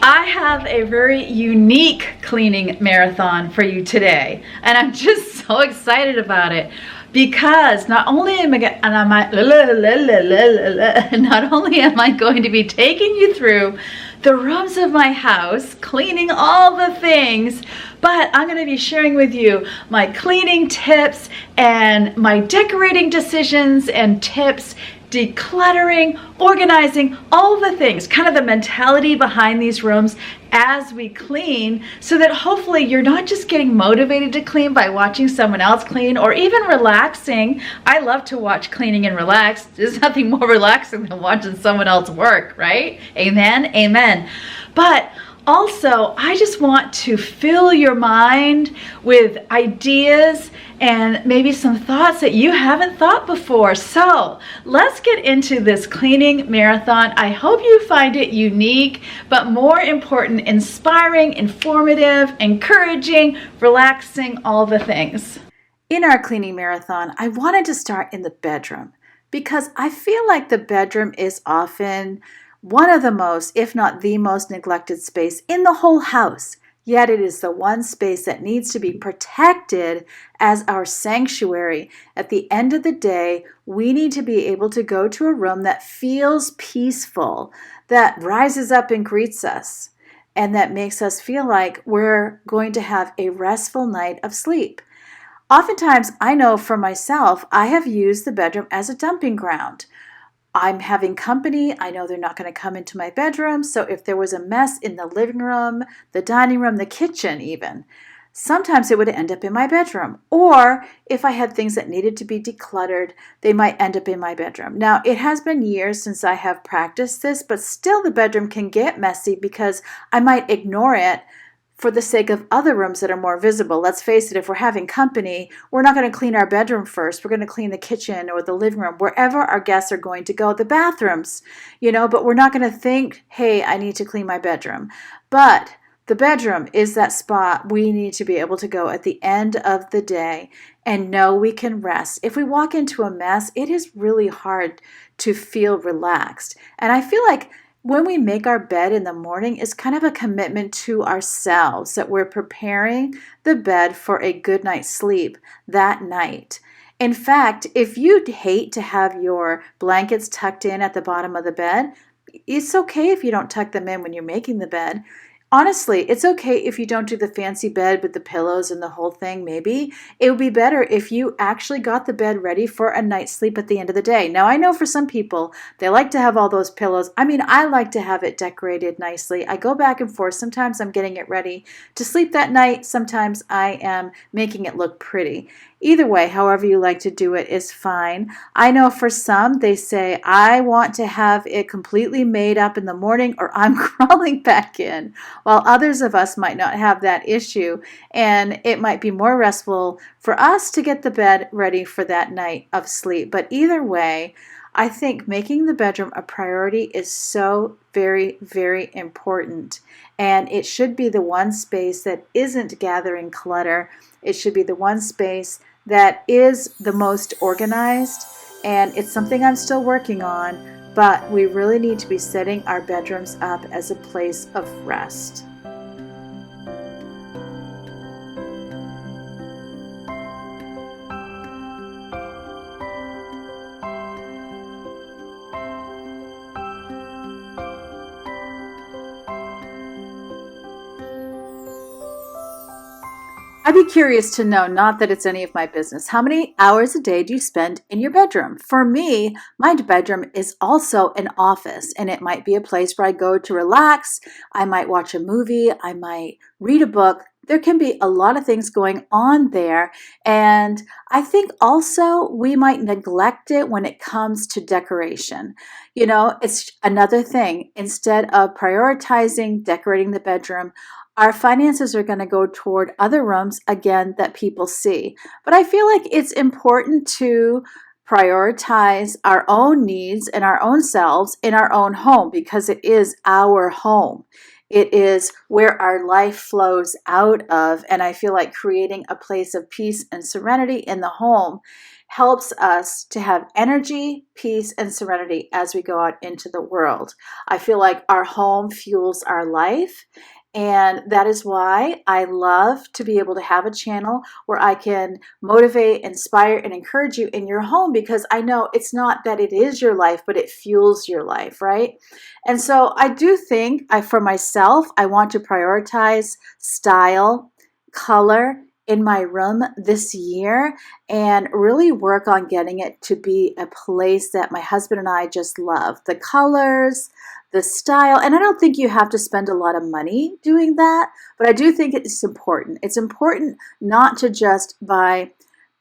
I have a very unique cleaning marathon for you today, and I'm just so excited about it because not only am I going to be taking you through the rooms of my house, cleaning all the things, but I'm going to be sharing with you my cleaning tips and my decorating decisions and tips, decluttering, organizing, all the things, kind of the mentality behind these rooms as we clean, so that hopefully you're not just getting motivated to clean by watching someone else clean or even relaxing. I love to watch cleaning and relax. There's nothing more relaxing than watching someone else work, right? Amen, amen. But also, I just want to fill your mind with ideas and maybe some thoughts that you haven't thought before. So let's get into this cleaning marathon. I hope you find it unique, but more important, inspiring, informative, encouraging, relaxing, all the things. In our cleaning marathon, I wanted to start in the bedroom because I feel like the bedroom is often one of the most, if not the most, neglected space in the whole house. Yet it is the one space that needs to be protected as our sanctuary. At the end of the day, we need to be able to go to a room that feels peaceful, that rises up and greets us, and that makes us feel like we're going to have a restful night of sleep. Oftentimes, I know for myself, I have used the bedroom as a dumping ground. I'm having company. I know they're not going to come into my bedroom. So if there was a mess in the living room, the dining room, the kitchen even, sometimes it would end up in my bedroom. Or if I had things that needed to be decluttered, they might end up in my bedroom. Now, it has been years since I have practiced this, but still the bedroom can get messy because I might ignore it for the sake of other rooms that are more visible. Let's face it, if we're having company, we're not going to clean our bedroom first. We're going to clean the kitchen or the living room, wherever our guests are going to go, the bathrooms, but we're not going to think, hey, I need to clean my bedroom. But the bedroom is that spot we need to be able to go at the end of the day and know we can rest. If we walk into a mess, it is really hard to feel relaxed. And I feel like when we make our bed in the morning, it's kind of a commitment to ourselves that we're preparing the bed for a good night's sleep that night. In fact, if you hate to have your blankets tucked in at the bottom of the bed, it's okay if you don't tuck them in when you're making the bed. Honestly, it's okay if you don't do the fancy bed with the pillows and the whole thing, maybe. It would be better if you actually got the bed ready for a night's sleep at the end of the day. Now, I know for some people, they like to have all those pillows. I like to have it decorated nicely. I go back and forth. Sometimes I'm getting it ready to sleep that night. Sometimes I am making it look pretty. Either way, however you like to do it is fine. I know for some, they say, I want to have it completely made up in the morning or I'm crawling back in. While others of us might not have that issue, and it might be more restful for us to get the bed ready for that night of sleep. But either way, I think making the bedroom a priority is so very, very important. And it should be the one space that isn't gathering clutter. It should be the one space that is the most organized. And it's something I'm still working on, but we really need to be setting our bedrooms up as a place of rest. I'd be curious to know, not that it's any of my business, how many hours a day do you spend in your bedroom? For me, my bedroom is also an office, and it might be a place where I go to relax. I might watch a movie. I might read a book. There can be a lot of things going on there, and I think also we might neglect it when it comes to decoration. It's another thing. Instead of prioritizing decorating the bedroom, our finances are going to go toward other rooms, again, that people see. But I feel like it's important to prioritize our own needs and our own selves in our own home because it is our home. It is where our life flows out of. And I feel like creating a place of peace and serenity in the home helps us to have energy, peace, and serenity as we go out into the world. I feel like our home fuels our life. And that is why I love to be able to have a channel where I can motivate, inspire, and encourage you in your home, because I know it's not that it is your life, but it fuels your life, right? And so I do think for myself, I want to prioritize style, color in my room this year and really work on getting it to be a place that my husband and I just love. The colors, the style, and I don't think you have to spend a lot of money doing that, but I do think it's important. It's important not to just buy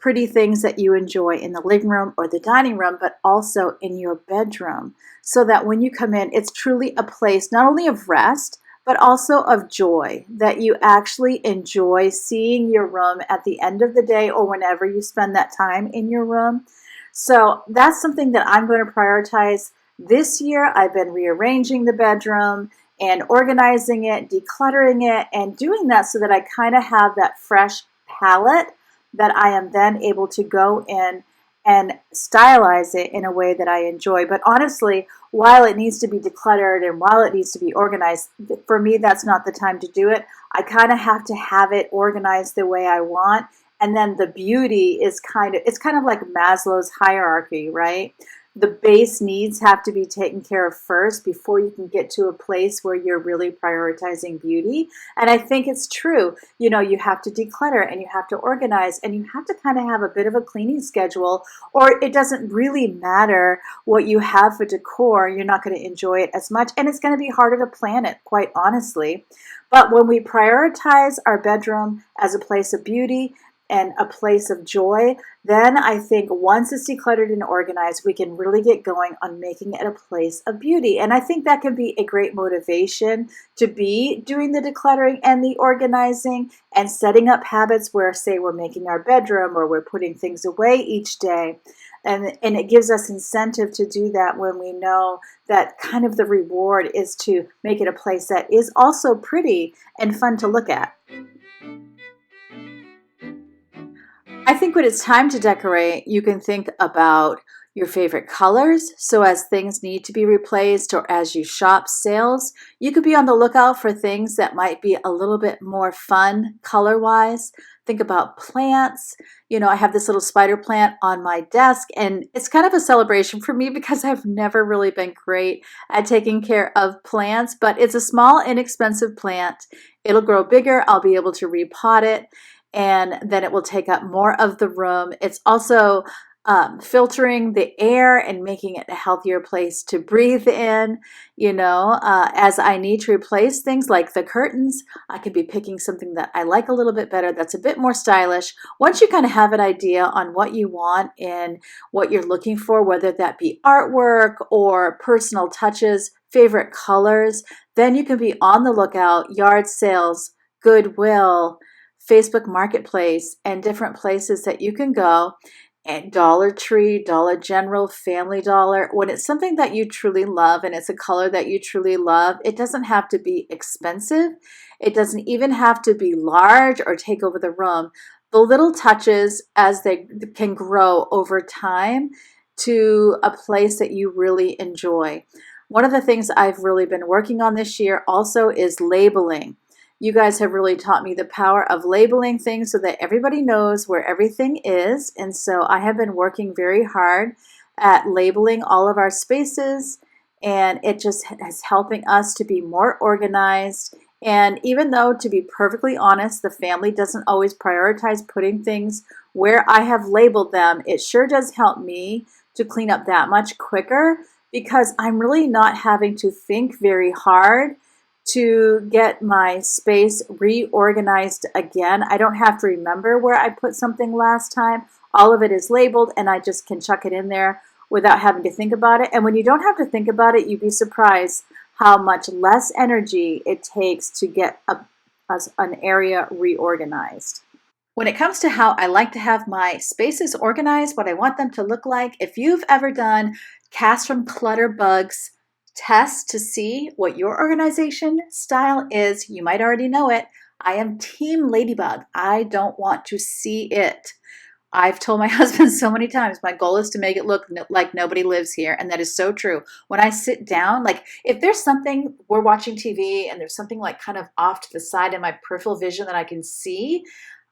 pretty things that you enjoy in the living room or the dining room, but also in your bedroom, so that when you come in, it's truly a place not only of rest, but also of joy, that you actually enjoy seeing your room at the end of the day or whenever you spend that time in your room. So that's something that I'm going to prioritize this year. I've been rearranging the bedroom and organizing it, decluttering it, and doing that so that I kind of have that fresh palette that I am then able to go in and stylize it in a way that I enjoy. But honestly, while it needs to be decluttered and while it needs to be organized, for me, that's not the time to do it. I kind of have to have it organized the way I want. And then the beauty is it's kind of like Maslow's hierarchy, right? The base needs have to be taken care of first before you can get to a place where you're really prioritizing beauty. And I think it's true. You know, you have to declutter and you have to organize and you have to kind of have a bit of a cleaning schedule, or it doesn't really matter what you have for decor. You're not going to enjoy it as much, and it's going to be harder to plan it, quite honestly. But when we prioritize our bedroom as a place of beauty and a place of joy, then I think once it's decluttered and organized, we can really get going on making it a place of beauty. And I think that can be a great motivation to be doing the decluttering and the organizing and setting up habits where, say, we're making our bedroom or we're putting things away each day. And it gives us incentive to do that when we know that kind of the reward is to make it a place that is also pretty and fun to look at. I think when it's time to decorate, you can think about your favorite colors. So as things need to be replaced or as you shop sales, you could be on the lookout for things that might be a little bit more fun color-wise. Think about plants. You know, I have this little spider plant on my desk, and it's kind of a celebration for me because I've never really been great at taking care of plants, but it's a small, inexpensive plant. It'll grow bigger. I'll be able to repot it, and then it will take up more of the room. It's also filtering the air and making it a healthier place to breathe in. You know, as I need to replace things like the curtains, I could be picking something that I like a little bit better, that's a bit more stylish. Once you kind of have an idea on what you want and what you're looking for, whether that be artwork or personal touches, favorite colors, then you can be on the lookout. Yard sales, Goodwill, Facebook Marketplace, and different places that you can go, and Dollar Tree, Dollar General, Family Dollar. When it's something that you truly love and it's a color that you truly love, it doesn't have to be expensive. It doesn't even have to be large or take over the room. The little touches, as they can grow over time to a place that you really enjoy. One of the things I've really been working on this year also is labeling. You guys have really taught me the power of labeling things so that everybody knows where everything is. And so I have been working very hard at labeling all of our spaces, and it just is helping us to be more organized. And even though, to be perfectly honest, the family doesn't always prioritize putting things where I have labeled them, it sure does help me to clean up that much quicker, because I'm really not having to think very hard to get my space reorganized again. I don't have to remember where I put something last time. All of it is labeled and I just can chuck it in there without having to think about it. And when you don't have to think about it, you'd be surprised how much less energy it takes to get an area reorganized. When it comes to how I like to have my spaces organized, what I want them to look like, if you've ever done Cast from Clutter Bugs test to see what your organization style is, you might already know it. I am Team Ladybug. I don't want to see it. I've told my husband so many times, my goal is to make it look like nobody lives here. And that is so true. When I sit down, like if there's something, we're watching TV and there's something like kind of off to the side in my peripheral vision that I can see,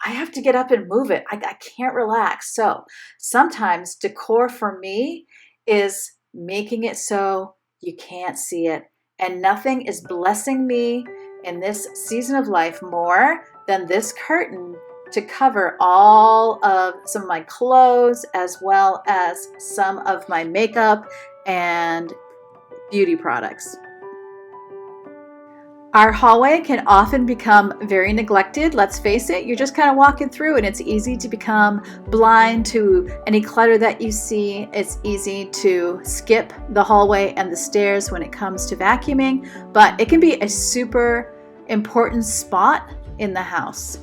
I have to get up and move it. I can't relax. So sometimes decor for me is making it so you can't see it. And nothing is blessing me in this season of life more than this curtain to cover all of some of my clothes as well as some of my makeup and beauty products. Our hallway can often become very neglected. Let's face it, you're just kind of walking through and it's easy to become blind to any clutter that you see. It's easy to skip the hallway and the stairs when it comes to vacuuming, but it can be a super important spot in the house.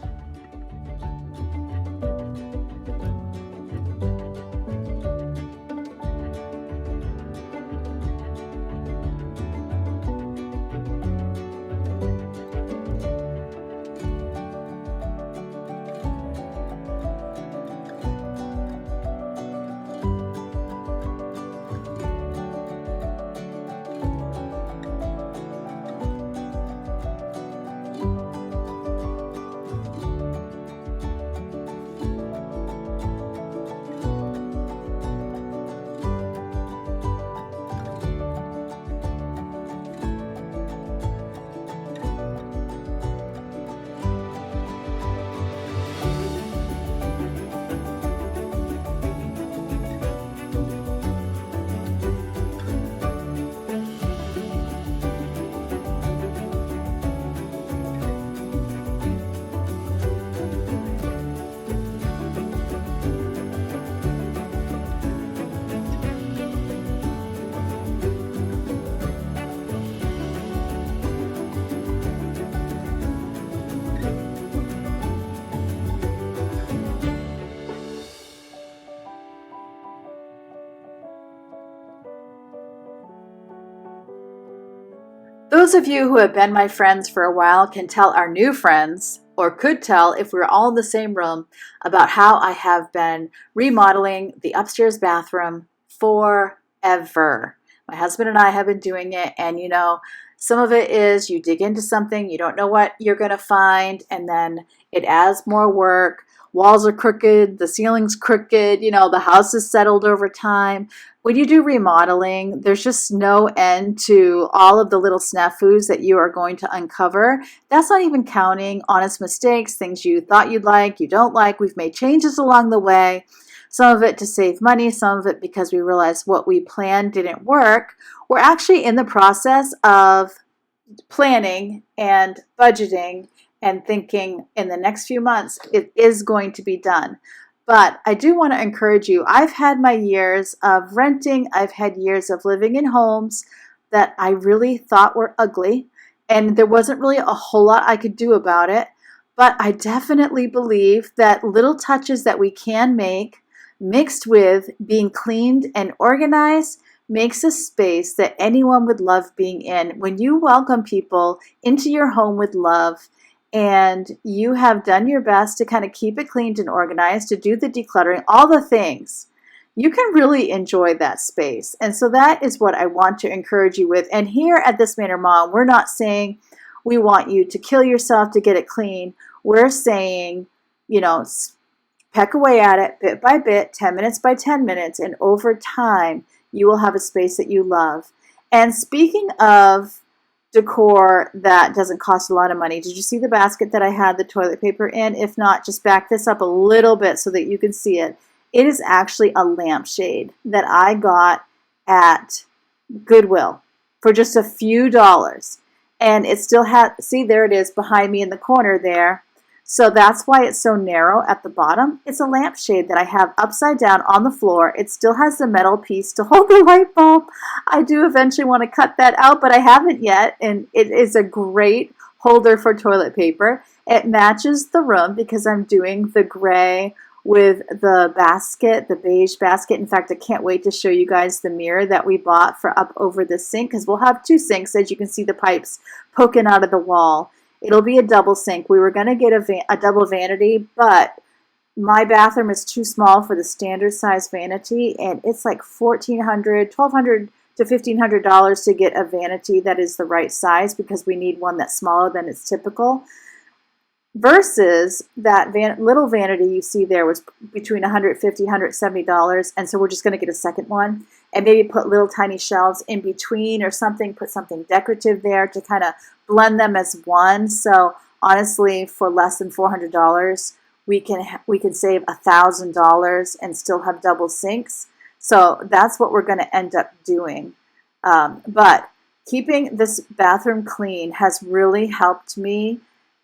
Those of you who have been my friends for a while can tell our new friends, or could tell if we were all in the same room, about how I have been remodeling the upstairs bathroom forever. My husband and I have been doing it, and you know, some of it is you dig into something, you don't know what you're going to find, and then it adds more work. Walls are crooked, the ceiling's crooked, you know, the house is settled over time. When you do remodeling, there's just no end to all of the little snafus that you are going to uncover. That's not even counting honest mistakes, things you thought you'd like, you don't like. We've made changes along the way, some of it to save money, some of it because we realized what we planned didn't work. We're actually in the process of planning and budgeting and thinking in the next few months it is going to be done. But I do want to encourage you. I've had my years of renting. I've had years of living in homes that I really thought were ugly, and there wasn't really a whole lot I could do about it. But I definitely believe that little touches that we can make, mixed with being cleaned and organized, makes a space that anyone would love being in. When you welcome people into your home with love, and you have done your best to kind of keep it cleaned and organized, to do the decluttering, all the things, you can really enjoy that space. And so that is what I want to encourage you with. And here at This Manor Mom, we're not saying we want you to kill yourself to get it clean. We're saying, you know, peck away at it bit by bit, 10 minutes by 10 minutes, and over time, you will have a space that you love. And speaking of decor that doesn't cost a lot of money, did you see the basket that I had the toilet paper in? If not, just back this up a little bit so that you can see it. It is actually a lampshade that I got at Goodwill for just a few dollars. And it still has, see, there it is behind me in the corner there. So that's why it's so narrow at the bottom. It's a lampshade that I have upside down on the floor. It still has the metal piece to hold the light bulb. I do eventually want to cut that out, but I haven't yet. And it is a great holder for toilet paper. It matches the room because I'm doing the gray with the basket, the beige basket. In fact, I can't wait to show you guys the mirror that we bought for up over the sink, because we'll have two sinks, as you can see the pipes poking out of the wall. It'll be a double sink. We were going to get a double vanity, but My bathroom is too small for the standard size vanity, and it's like $1,400, $1,200 to $1,500 to get a vanity that is the right size, because we need one that's smaller than its typical. Versus that little vanity you see there was between $150, $170, and so we're just going to get a second one and maybe put little tiny shelves in between or something, put something decorative there to kind of blend them as one. So honestly, for less than $400, we can save $1,000 and still have double sinks. So that's what we're going to end up doing. But keeping this bathroom clean has really helped me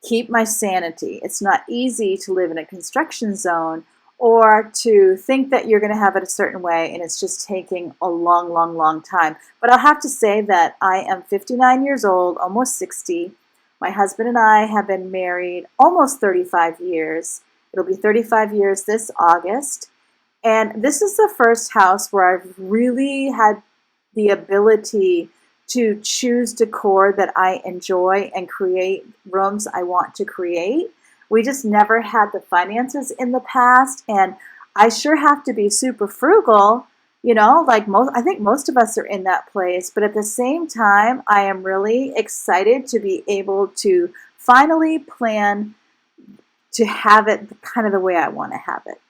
keep my sanity. It's not easy to live in a construction zone or to think that you're going to have it a certain way and it's just taking a long, long, long time. But I'll have to say that I am 59 years old, almost 60. My husband and I have been married almost 35 years. It'll be 35 years this August. And this is the first house where I've really had the ability to choose decor that I enjoy and create rooms I want to create. We just never had the finances in the past, and I sure have to be super frugal, like I think most of us are in that place, but at the same time, I am really excited to be able to finally plan to have it kind of the way I want to have it.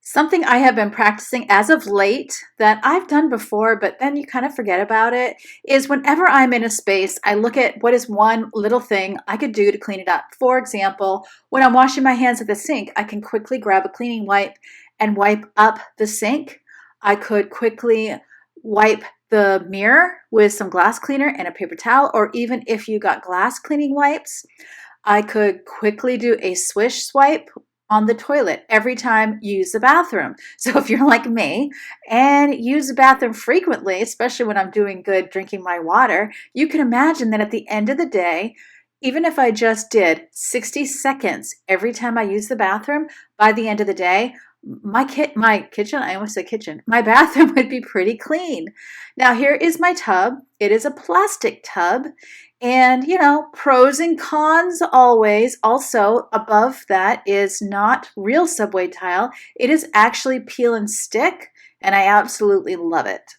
Something I have been practicing as of late that I've done before, but then you kind of forget about it, is whenever I'm in a space, I look at what is one little thing I could do to clean it up. For example, when I'm washing my hands at the sink, I can quickly grab a cleaning wipe and wipe up the sink. I could quickly wipe the mirror with some glass cleaner and a paper towel, or even if you got glass cleaning wipes, I could quickly do a swish swipe on the toilet every time you use the bathroom. So if you're like me and use the bathroom frequently, especially when I'm doing good drinking my water, you can imagine that at the end of the day, even if I just did 60 seconds every time I use the bathroom, by the end of the day, my kitchen, I almost said kitchen, my bathroom would be pretty clean. Now here is my tub. It is a plastic tub. And, pros and cons always. Also, above that is not real subway tile. It is actually peel and stick, and I absolutely love it.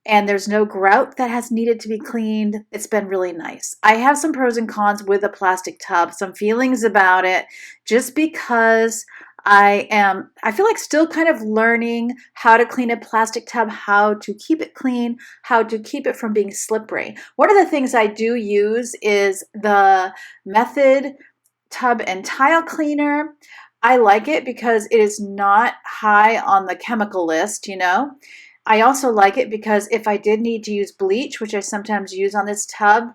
And there's no grout that has needed to be cleaned. It's been really nice. I have some pros and cons with a plastic tub, some feelings about it, just because I feel like still kind of learning how to clean a plastic tub, how to keep it clean, how to keep it from being slippery. One of the things I do use is the Method tub and tile cleaner. I like it because it is not high on the chemical list, I also like it because if I did need to use bleach, which I sometimes use on this tub,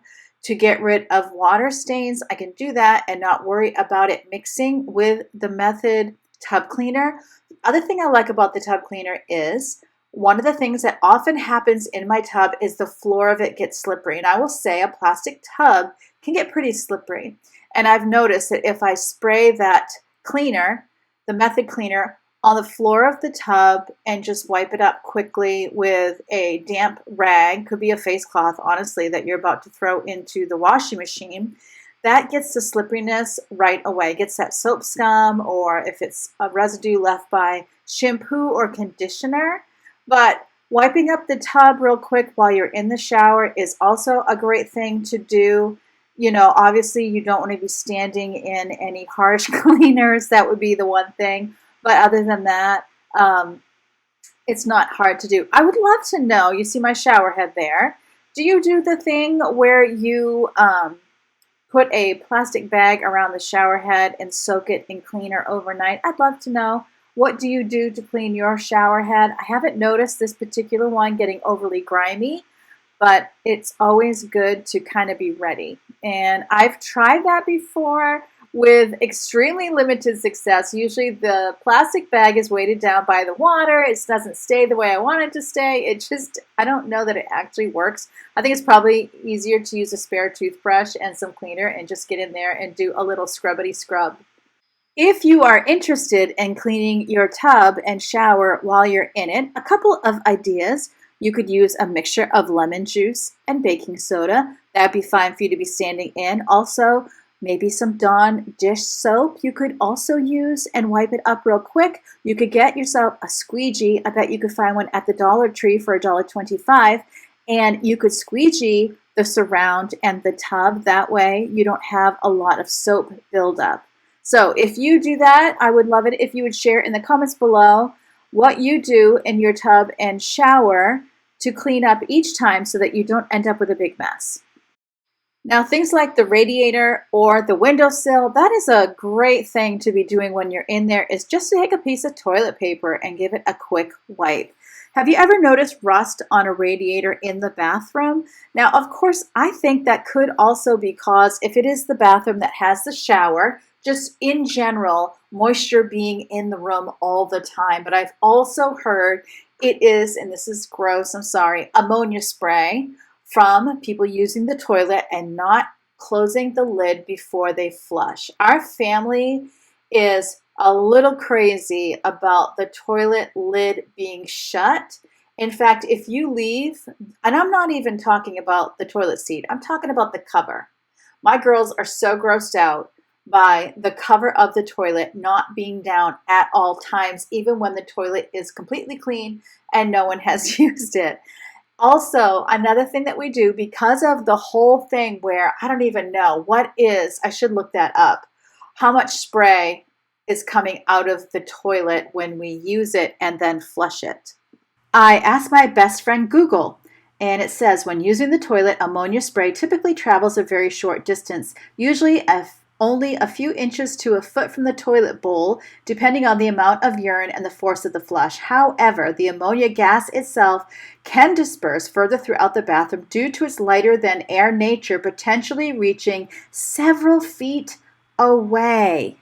to get rid of water stains, I can do that and not worry about it mixing with the Method tub cleaner. The other thing I like about the tub cleaner is one of the things that often happens in my tub is the floor of it gets slippery. And I will say a plastic tub can get pretty slippery. And I've noticed that if I spray that cleaner, the Method cleaner, on the floor of the tub and just wipe it up quickly with a damp rag, could be a face cloth, honestly, that you're about to throw into the washing machine, that gets the slipperiness right away. It gets that soap scum, or if it's a residue left by shampoo or conditioner. But wiping up the tub real quick while you're in the shower is also a great thing to do. Obviously you don't want to be standing in any harsh cleaners. That would be the one thing. But other than that, it's not hard to do. I would love to know, you see my shower head there. Do you do the thing where you put a plastic bag around the shower head and soak it in cleaner overnight? I'd love to know, what do you do to clean your shower head? I haven't noticed this particular one getting overly grimy, but it's always good to kind of be ready. And I've tried that before with extremely limited success. Usually the plastic bag is weighted down by the water. It doesn't stay the way I want it to stay. I don't know that it actually works. I think it's probably easier to use a spare toothbrush and some cleaner and just get in there and do a little scrubbity scrub. If you are interested in cleaning your tub and shower while you're in it, a couple of ideas. You could use a mixture of lemon juice and baking soda. That'd be fine for you to be standing in. Also, Maybe some Dawn dish soap you could also use and wipe it up real quick. You could get yourself a squeegee. I bet you could find one at the Dollar Tree for $1.25. And you could squeegee the surround and the tub. That way you don't have a lot of soap buildup. So if you do that, I would love it if you would share in the comments below what you do in your tub and shower to clean up each time so that you don't end up with a big mess. Now, things like the radiator or the windowsill, that is a great thing to be doing when you're in there, is just to take a piece of toilet paper and give it a quick wipe. Have you ever noticed rust on a radiator in the bathroom? Now, of course, I think that could also be caused if it is the bathroom that has the shower, just in general, moisture being in the room all the time. But I've also heard it is, and this is gross, I'm sorry, ammonia spray from people using the toilet and not closing the lid before they flush. Our family is a little crazy about the toilet lid being shut. In fact, if you leave, and I'm not even talking about the toilet seat, I'm talking about the cover. My girls are so grossed out by the cover of the toilet not being down at all times, even when the toilet is completely clean and no one has used it. Also, another thing that we do, because of the whole thing where I don't even know what is, I should look that up, how much spray is coming out of the toilet when we use it and then flush it. I asked my best friend Google, and it says when using the toilet, ammonia spray typically travels a very short distance, usually only a few inches to a foot from the toilet bowl, depending on the amount of urine and the force of the flush. However, the ammonia gas itself can disperse further throughout the bathroom due to its lighter than air nature, potentially reaching several feet away.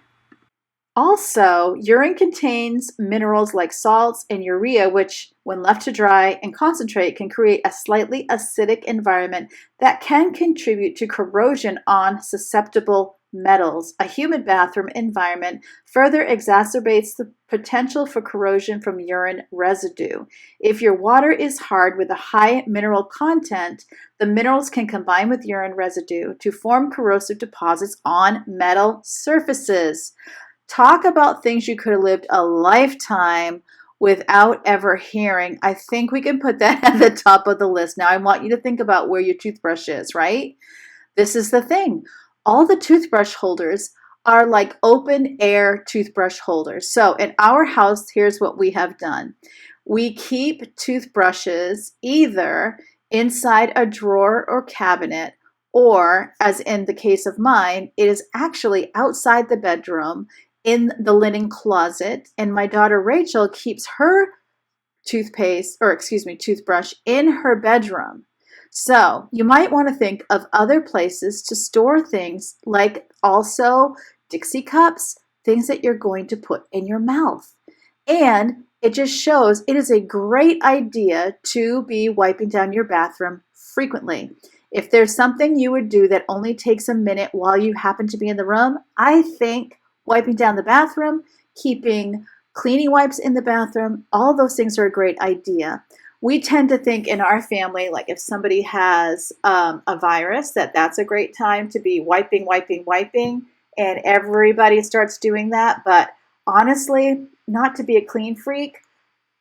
Also, urine contains minerals like salts and urea, which, when left to dry and concentrate, can create a slightly acidic environment that can contribute to corrosion on susceptible metals. A humid bathroom environment further exacerbates the potential for corrosion from urine residue. If your water is hard with a high mineral content, the minerals can combine with urine residue to form corrosive deposits on metal surfaces. Talk about things you could have lived a lifetime without ever hearing. I think we can put that at the top of the list. Now, I want you to think about where your toothbrush is, right? This is the thing. All the toothbrush holders are like open air toothbrush holders. So in our house, here's what we have done. We keep toothbrushes either inside a drawer or cabinet, or as in the case of mine, it is actually outside the bedroom in the linen closet. And my daughter Rachel keeps her toothbrush in her bedroom. So you might want to think of other places to store things, like also Dixie cups, things that you're going to put in your mouth. And it just shows it is a great idea to be wiping down your bathroom frequently. If there's something you would do that only takes a minute while you happen to be in the room, I think wiping down the bathroom, keeping cleaning wipes in the bathroom, all those things are a great idea. We tend to think in our family, like if somebody has a virus, that's a great time to be wiping, and everybody starts doing that. But honestly, not to be a clean freak,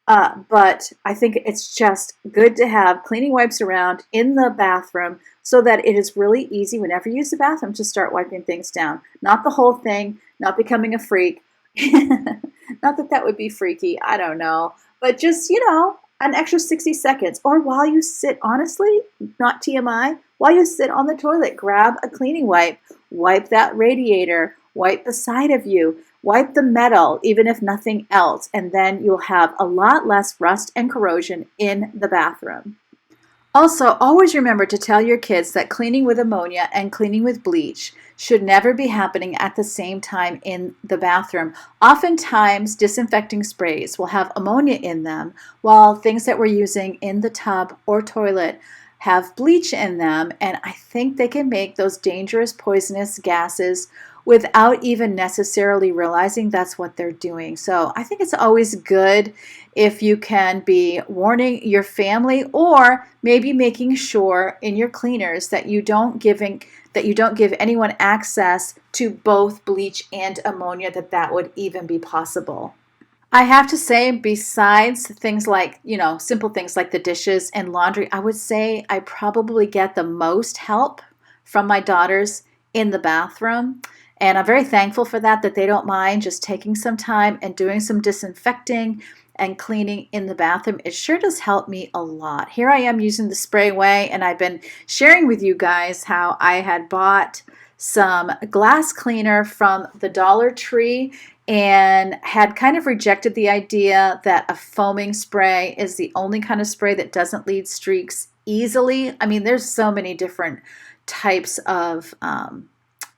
but I think it's just good to have cleaning wipes around in the bathroom so that it is really easy whenever you use the bathroom to start wiping things down. Not the whole thing, not becoming a freak. Not that that would be freaky, I don't know. But just, an extra 60 seconds. Or while you sit, honestly, not TMI, while you sit on the toilet, grab a cleaning wipe, wipe that radiator, wipe the side of you, wipe the metal, even if nothing else, and then you'll have a lot less rust and corrosion in the bathroom. Also, always remember to tell your kids that cleaning with ammonia and cleaning with bleach should never be happening at the same time in the bathroom. Oftentimes, disinfecting sprays will have ammonia in them, while things that we're using in the tub or toilet have bleach in them, and I think they can make those dangerous poisonous gases without even necessarily realizing that's what they're doing. So I think it's always good if you can be warning your family, or maybe making sure in your cleaners that you don't give anyone access to both bleach and ammonia, that would even be possible. I have to say, besides things like, simple things like the dishes and laundry, I would say I probably get the most help from my daughters in the bathroom. And I'm very thankful for that they don't mind just taking some time and doing some disinfecting and cleaning in the bathroom. It sure does help me a lot. Here I am using the spray way, and I've been sharing with you guys how I had bought some glass cleaner from the Dollar Tree and had kind of rejected the idea that a foaming spray is the only kind of spray that doesn't leave streaks easily. I mean, there's so many different types of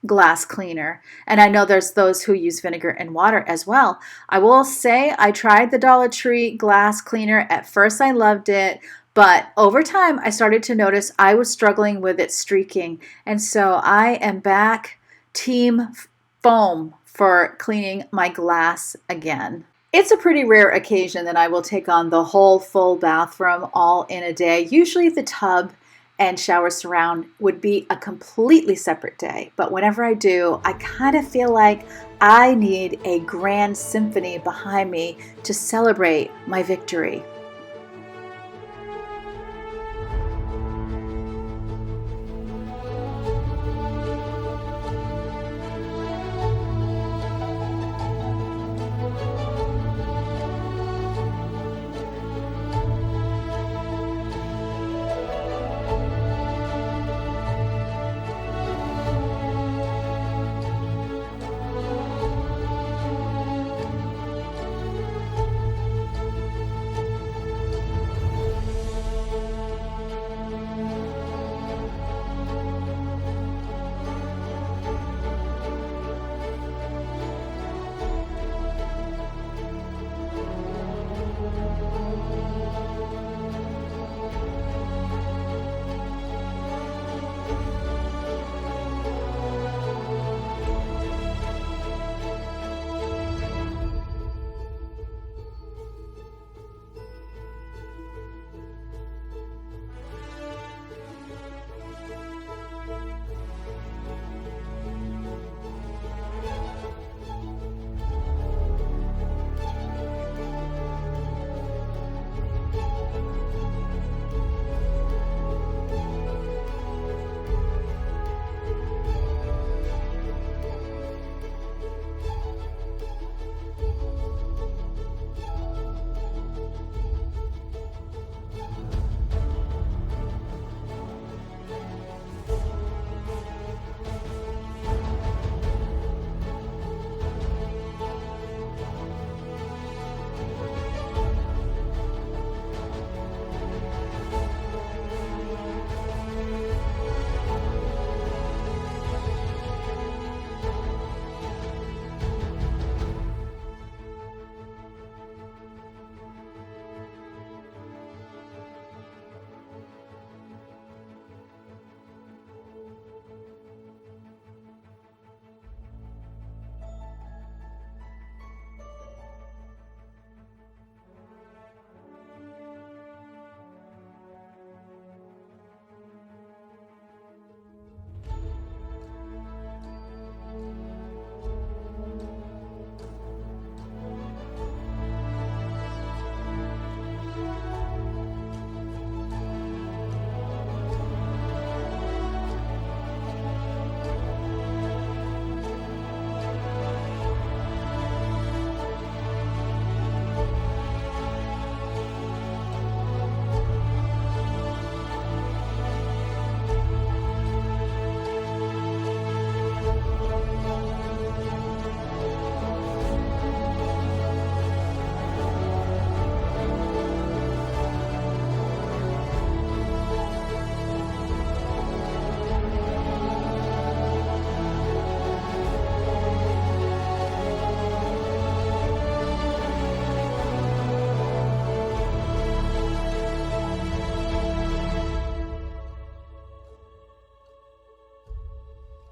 glass cleaner, and I know there's those who use vinegar and water as well. I will say I tried the Dollar Tree glass cleaner. At first I loved it, but over time I started to notice I was struggling with it streaking, and so I am back team foam for cleaning my glass again. It's a pretty rare occasion that I will take on the whole full bathroom all in a day. Usually the tub and shower surround would be a completely separate day. But whenever I do, I kind of feel like I need a grand symphony behind me to celebrate my victory.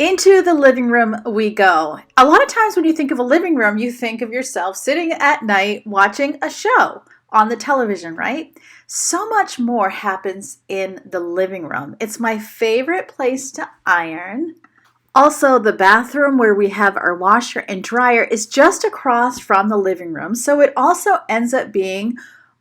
Into the living room we go. A lot of times when you think of a living room, you think of yourself sitting at night watching a show on the television, right? So much more happens in the living room. It's my favorite place to iron. Also, the bathroom where we have our washer and dryer is just across from the living room. So it also ends up being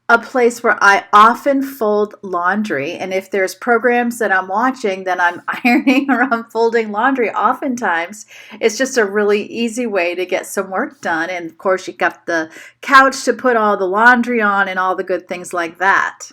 a place where I often fold laundry. And if there's programs that I'm watching, then I'm ironing or I'm folding laundry. Oftentimes, it's just a really easy way to get some work done. And of course, you got the couch to put all the laundry on and all the good things like that.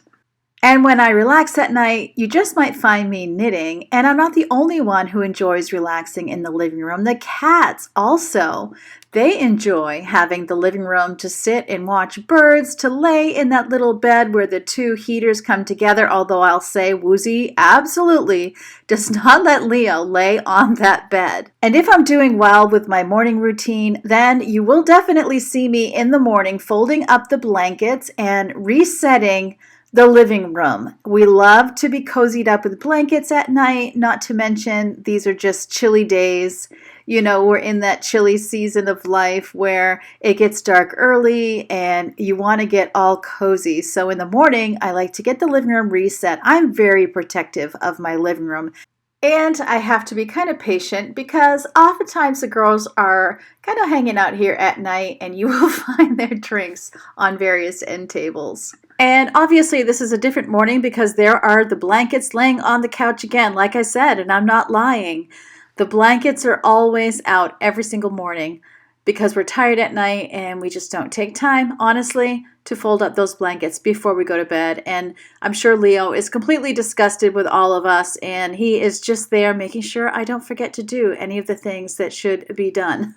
And when I relax at night, you just might find me knitting. And I'm not the only one who enjoys relaxing in the living room. The cats also, they enjoy having the living room to sit and watch birds, to lay in that little bed where the two heaters come together. Although I'll say Woozy absolutely does not let Leo lay on that bed. And if I'm doing well with my morning routine, then you will definitely see me in the morning folding up the blankets and resetting the living room. We love to be cozied up with blankets at night, not to mention these are just chilly days. You know, we're in that chilly season of life where it gets dark early and you want to get all cozy. So in the morning, I like to get the living room reset. I'm very protective of my living room. And I have to be kind of patient because oftentimes the girls are kind of hanging out here at night and you will find their drinks on various end tables. And obviously this is a different morning because there are the blankets laying on the couch again, like I said, and I'm not lying. The blankets are always out every single morning because we're tired at night and we just don't take time, honestly, to fold up those blankets before we go to bed. And I'm sure Leo is completely disgusted with all of us and he is just there making sure I don't forget to do any of the things that should be done.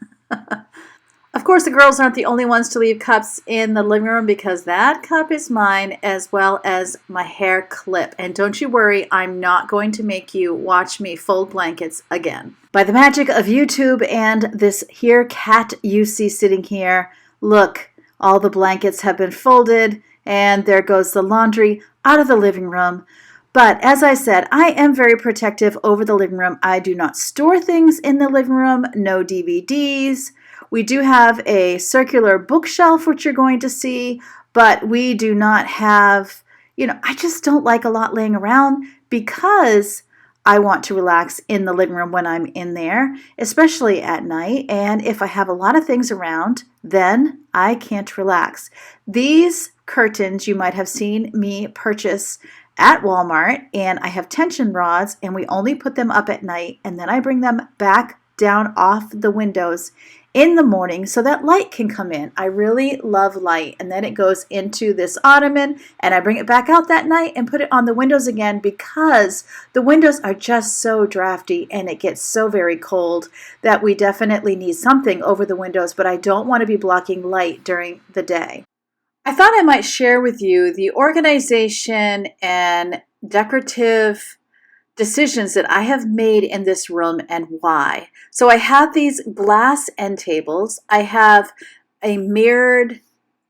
Of course, the girls aren't the only ones to leave cups in the living room because that cup is mine as well as my hair clip. And don't you worry, I'm not going to make you watch me fold blankets again. By the magic of YouTube and this here cat you see sitting here, look, all the blankets have been folded and there goes the laundry out of the living room. But as I said, I am very protective over the living room. I do not store things in the living room, no DVDs. We do have a circular bookshelf, which you're going to see, but we do not have, I just don't like a lot laying around because I want to relax in the living room when I'm in there, especially at night. And if I have a lot of things around, then I can't relax. These curtains you might have seen me purchase at Walmart, and I have tension rods, and we only put them up at night, and then I bring them back down off the windows in the morning so that light can come in. I really love light. And then it goes into this ottoman and I bring it back out that night and put it on the windows again because the windows are just so drafty and it gets so very cold that we definitely need something over the windows, but I don't want to be blocking light during the day. I thought I might share with you the organization and decorative decisions that I have made in this room and why. So I have these glass end tables. I have a mirrored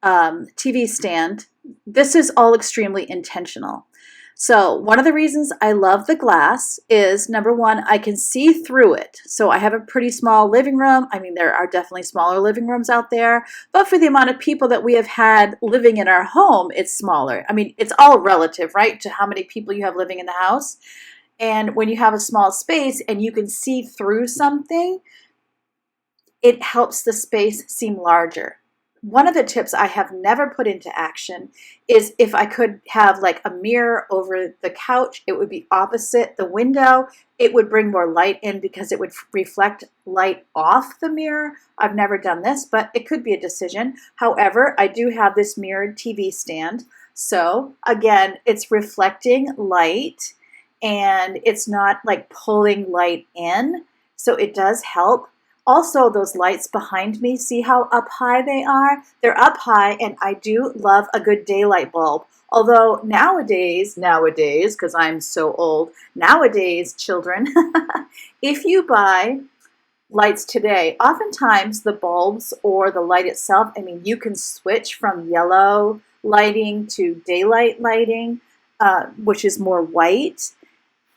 TV stand. This is all extremely intentional. So one of the reasons I love the glass is, number one, I can see through it. So I have a pretty small living room. I mean, there are definitely smaller living rooms out there, but for the amount of people that we have had living in our home, it's smaller. I mean, it's all relative, right, to how many people you have living in the house. And when you have a small space and you can see through something, it helps the space seem larger. One of the tips I have never put into action is if I could have like a mirror over the couch, it would be opposite the window. It would bring more light in because it would reflect light off the mirror. I've never done this, but it could be a decision. However, I do have this mirrored TV stand. So again, it's reflecting light and it's not like pulling light in. So it does help. Also, those lights behind me, see how up high they are? They're up high, and I do love a good daylight bulb. Although nowadays, because I'm so old, nowadays, children, if you buy lights today, oftentimes the bulbs or the light itself, I mean, you can switch from yellow lighting to daylight lighting, which is more white.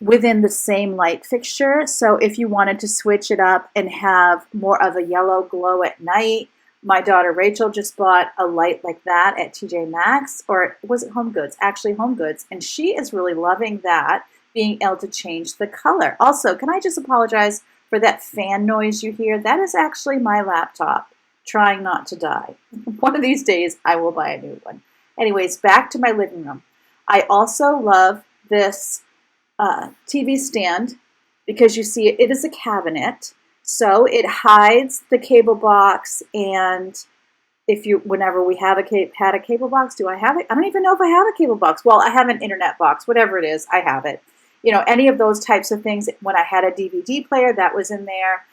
within the same light fixture. So if you wanted to switch it up and have more of a yellow glow at night, my daughter Rachel just bought a light like that at TJ Maxx, or was it Home Goods? Actually Home Goods. And she is really loving that, being able to change the color. Also, can I just apologize for that fan noise you hear? That is actually my laptop trying not to die. One of these days I will buy a new one. Anyways, back to my living room. I also love this TV stand because you see it is a cabinet, so it hides the cable box. And whenever we have had a cable box, do I have it? I don't even know if I have a cable box. Well, I have an internet box, whatever it is, I have it. You know, any of those types of things. When I had a DVD player, that was in there.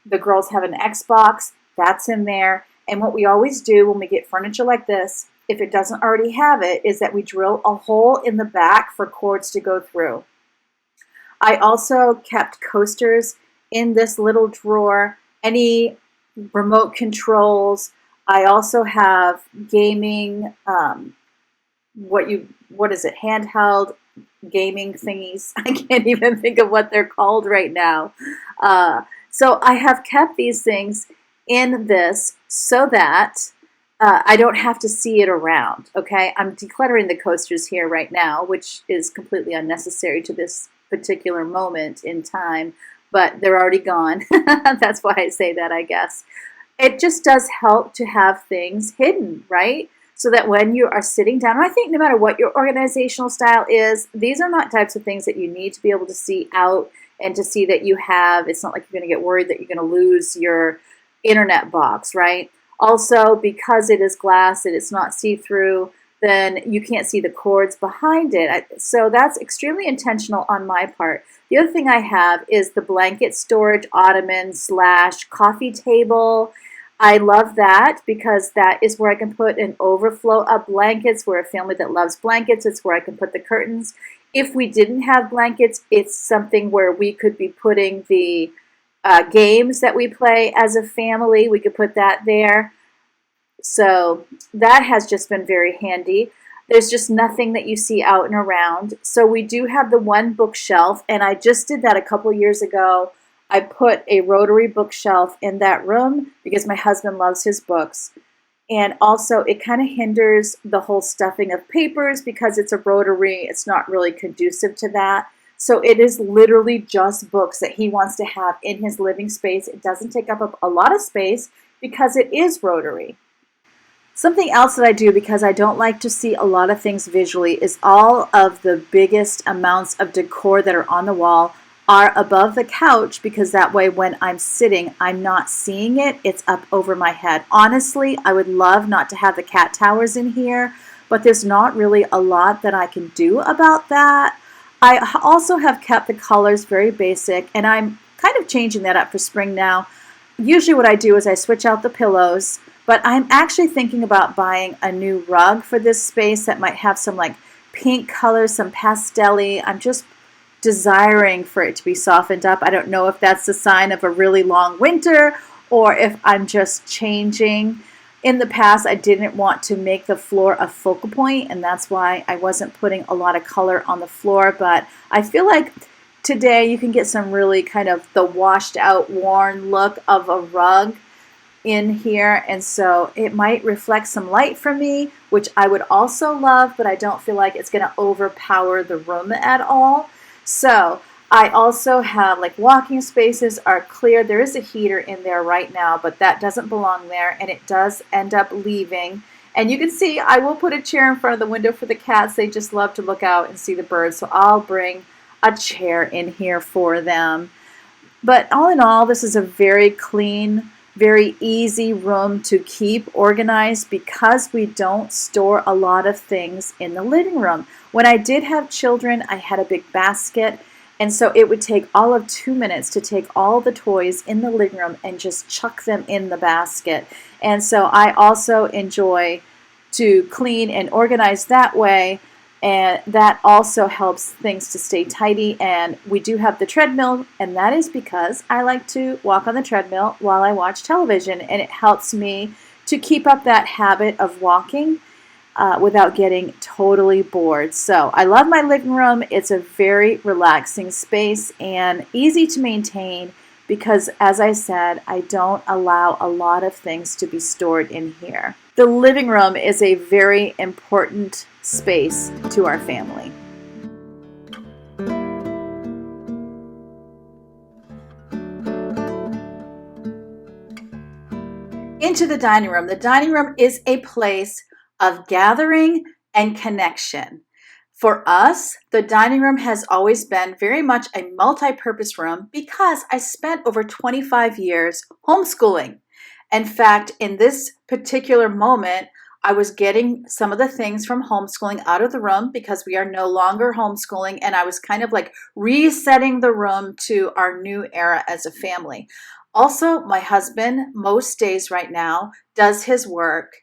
The girls have an Xbox, that's in there. And what we always do when we get furniture like this, if it doesn't already have it, is that we drill a hole in the back for cords to go through. I also kept coasters in this little drawer, any remote controls. I also have gaming, what is it, handheld gaming thingies. I can't even think of what they're called right now. So I have kept these things in this so that I don't have to see it around, okay? I'm decluttering the coasters here right now, which is completely unnecessary to this particular moment in time, but they're already gone. That's why I say that, I guess. It just does help to have things hidden, right? So that when you are sitting down, and I think no matter what your organizational style is, these are not types of things that you need to be able to see out and to see that you have. It's not like you're going to get worried that you're going to lose your internet box, right? Also, because it is glass and it's not see-through, then you can't see the cords behind it. So that's extremely intentional on my part. The other thing I have is the blanket storage ottoman / coffee table. I love that because that is where I can put an overflow of blankets. We're a family that loves blankets. It's where I can put the curtains. If we didn't have blankets, it's something where we could be putting the games that we play as a family. We could put that there. So that has just been very handy. There's just nothing that you see out and around. So we do have the one bookshelf, and I just did that a couple years ago. I put a rotary bookshelf in that room because my husband loves his books. And also it kind of hinders the whole stuffing of papers because it's a rotary. It's not really conducive to that. So it is literally just books that he wants to have in his living space. It doesn't take up a lot of space because it is rotary. Something else that I do because I don't like to see a lot of things visually is all of the biggest amounts of decor that are on the wall are above the couch, because that way when I'm sitting, I'm not seeing it. It's up over my head. Honestly, I would love not to have the cat towers in here, but there's not really a lot that I can do about that. I also have kept the colors very basic, and I'm kind of changing that up for spring now. Usually what I do is I switch out the pillows, but I'm actually thinking about buying a new rug for this space that might have some like pink colors, some pastel-y. I'm just desiring for it to be softened up. I don't know if that's a sign of a really long winter or if I'm just changing. In the past, I didn't want to make the floor a focal point, and that's why I wasn't putting a lot of color on the floor. But I feel like today you can get some really kind of the washed out, worn look of a rug in here, and so it might reflect some light from me, which I would also love, but I don't feel like it's going to overpower the room at all. So I also have like walking spaces are clear. There is a heater in there right now, but that doesn't belong there, and it does end up leaving. And you can see I will put a chair in front of the window for the cats. They just love to look out and see the birds, so I'll bring a chair in here for them. But all in all, this is a very clean, very easy room to keep organized because we don't store a lot of things in the living room. When I did have children, I had a big basket, and so it would take all of 2 minutes to take all the toys in the living room and just chuck them in the basket. And so I also enjoy to clean and organize that way, and that also helps things to stay tidy. And we do have the treadmill, and that is because I like to walk on the treadmill while I watch television, and it helps me to keep up that habit of walking. without getting totally bored. So I love my living room. It's a very relaxing space and easy to maintain because, as I said, I don't allow a lot of things to be stored in here. The living room is a very important space to our family. Into the dining room. The dining room is a place of gathering and connection. For us, the dining room has always been very much a multi-purpose room because I spent over 25 years homeschooling. In fact, in this particular moment, I was getting some of the things from homeschooling out of the room because we are no longer homeschooling, and I was kind of like resetting the room to our new era as a family. Also, my husband, most days right now, does his work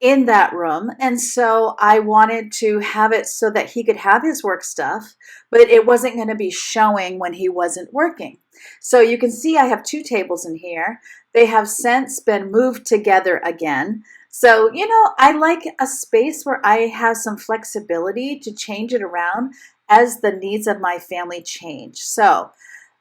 in that room. And so I wanted to have it so that he could have his work stuff, but it wasn't going to be showing when he wasn't working. So you can see I have 2 tables in here. They have since been moved together again. So, I like a space where I have some flexibility to change it around as the needs of my family change. So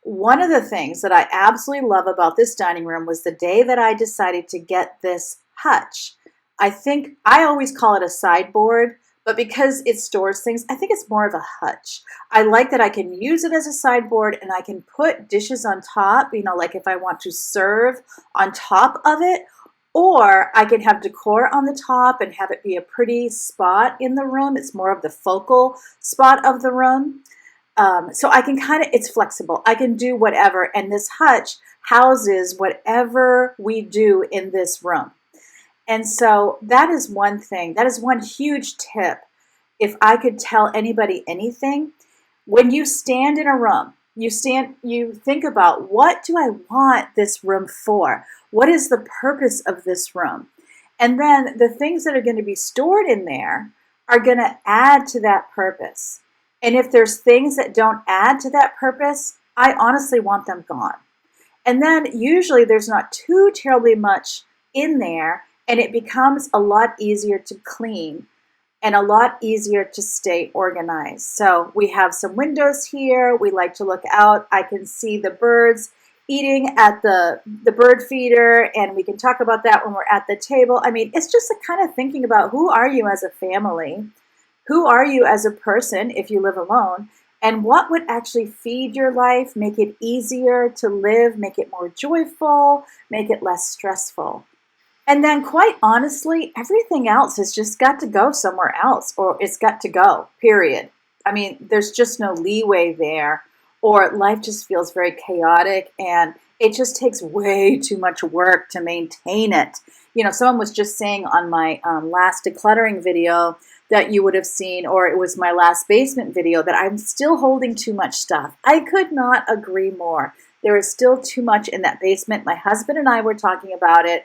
one of the things that I absolutely love about this dining room was the day that I decided to get this hutch. I think I always call it a sideboard, but because it stores things, I think it's more of a hutch. I like that I can use it as a sideboard and I can put dishes on top, like if I want to serve on top of it, or I can have decor on the top and have it be a pretty spot in the room. It's more of the focal spot of the room. So I can it's flexible. I can do whatever. And this hutch houses whatever we do in this room. And so that is one thing. That is one huge tip. If I could tell anybody anything, when you stand in a room, you think about, what do I want this room for? What is the purpose of this room? And then the things that are going to be stored in there are going to add to that purpose. And if there's things that don't add to that purpose, I honestly want them gone. And then usually there's not too terribly much in there, and it becomes a lot easier to clean and a lot easier to stay organized. So we have some windows here. We like to look out. I can see the birds eating at the bird feeder, and we can talk about that when we're at the table. I mean, it's just a kind of thinking about, who are you as a family? Who are you as a person if you live alone? And what would actually feed your life, make it easier to live, make it more joyful, make it less stressful? And then, quite honestly, everything else has just got to go somewhere else, or it's got to go, period. I mean, there's just no leeway there, or life just feels very chaotic and it just takes way too much work to maintain it. Someone was just saying on my last decluttering video that you would have seen, or it was my last basement video, that I'm still holding too much stuff. I could not agree more. There is still too much in that basement. My husband and I were talking about it.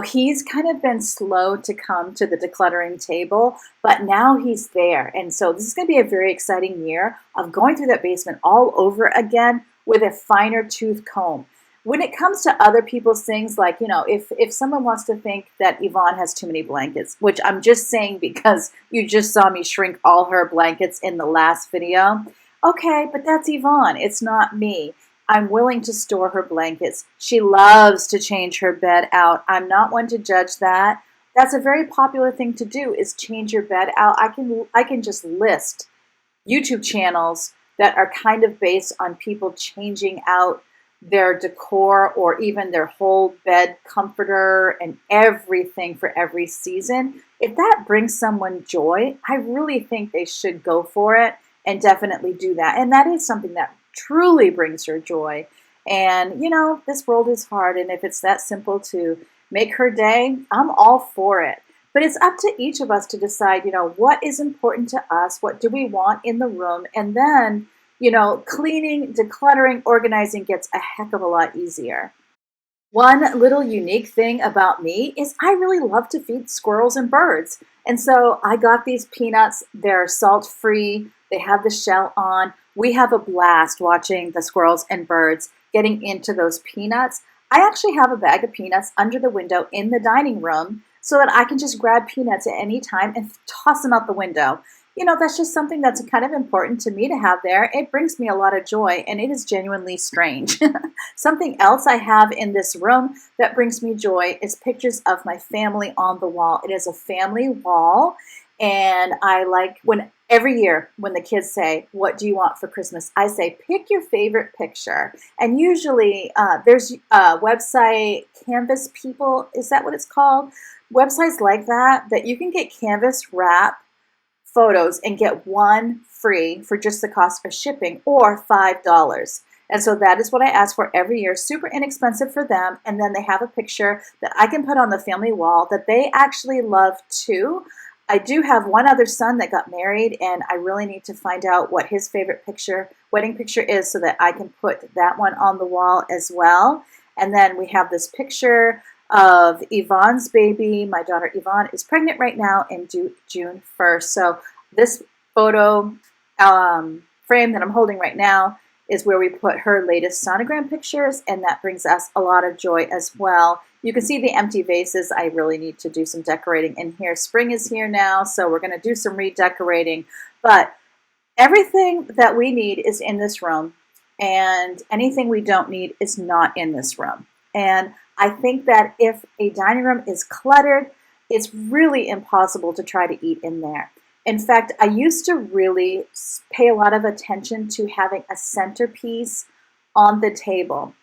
He's kind of been slow to come to the decluttering table, but now he's there. And so this is going to be a very exciting year of going through that basement all over again with a finer tooth comb. When it comes to other people's things, like, if someone wants to think that Yvonne has too many blankets, which I'm just saying because you just saw me shrink all her blankets in the last video. Okay, but that's Yvonne. It's not me. I'm willing to store her blankets. She loves to change her bed out. I'm not one to judge that. That's a very popular thing to do, is change your bed out. I can just list YouTube channels that are kind of based on people changing out their decor or even their whole bed comforter and everything for every season. If that brings someone joy, I really think they should go for it and definitely do that. And that is something that truly brings her joy. And this world is hard, and if it's that simple to make her day, I'm all for it. But it's up to each of us to decide, what is important to us, what do we want in the room, and then cleaning, decluttering, organizing gets a heck of a lot easier. One little unique thing about me is I really love to feed squirrels and birds. And so I got these peanuts. They're salt-free. They have the shell on. We have a blast watching the squirrels and birds getting into those peanuts. I actually have a bag of peanuts under the window in the dining room so that I can just grab peanuts at any time and toss them out the window. You know, that's just something that's kind of important to me to have there. It brings me a lot of joy, and it is genuinely strange. Something else I have in this room that brings me joy is pictures of my family on the wall. It is a family wall, and I like when every year when the kids say, "What do you want for Christmas?" I say, "Pick your favorite picture." And usually there's a website, Canvas People, is that what it's called? Websites like that you can get canvas wrap photos and get one free for just the cost of shipping, or $5. And so that is what I ask for every year. Super inexpensive for them. And then they have a picture that I can put on the family wall that they actually love too. I do have one other son that got married, and I really need to find out what his favorite wedding picture is, so that I can put that one on the wall as well. And then we have this picture of Yvonne's baby. My daughter Yvonne is pregnant right now and due June 1st. So this photo frame that I'm holding right now is where we put her latest sonogram pictures, and that brings us a lot of joy as well. You can see the empty vases. I really need to do some decorating in here. Spring is here now, so we're going to do some redecorating. But everything that we need is in this room, and anything we don't need is not in this room. And I think that if a dining room is cluttered, it's really impossible to try to eat in there. In fact, I used to really pay a lot of attention to having a centerpiece on the table.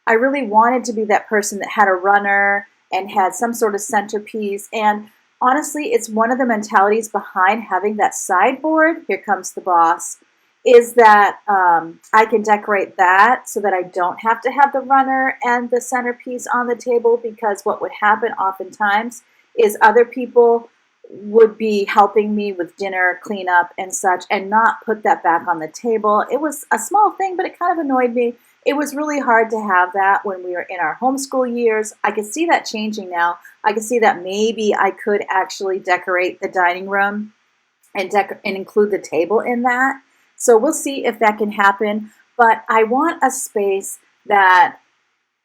I really wanted to be that person that had a runner and had some sort of centerpiece. And honestly, it's one of the mentalities behind having that sideboard. Here comes the boss. Is that I can decorate that so that I don't have to have the runner and the centerpiece on the table, because what would happen oftentimes is other people would be helping me with dinner cleanup and such and not put that back on the table. It was a small thing, but it kind of annoyed me. It was really hard to have that when we were in our homeschool years. I could see that changing now. I could see that maybe I could actually decorate the dining room and include the table in that. So we'll see if that can happen. But I want a space that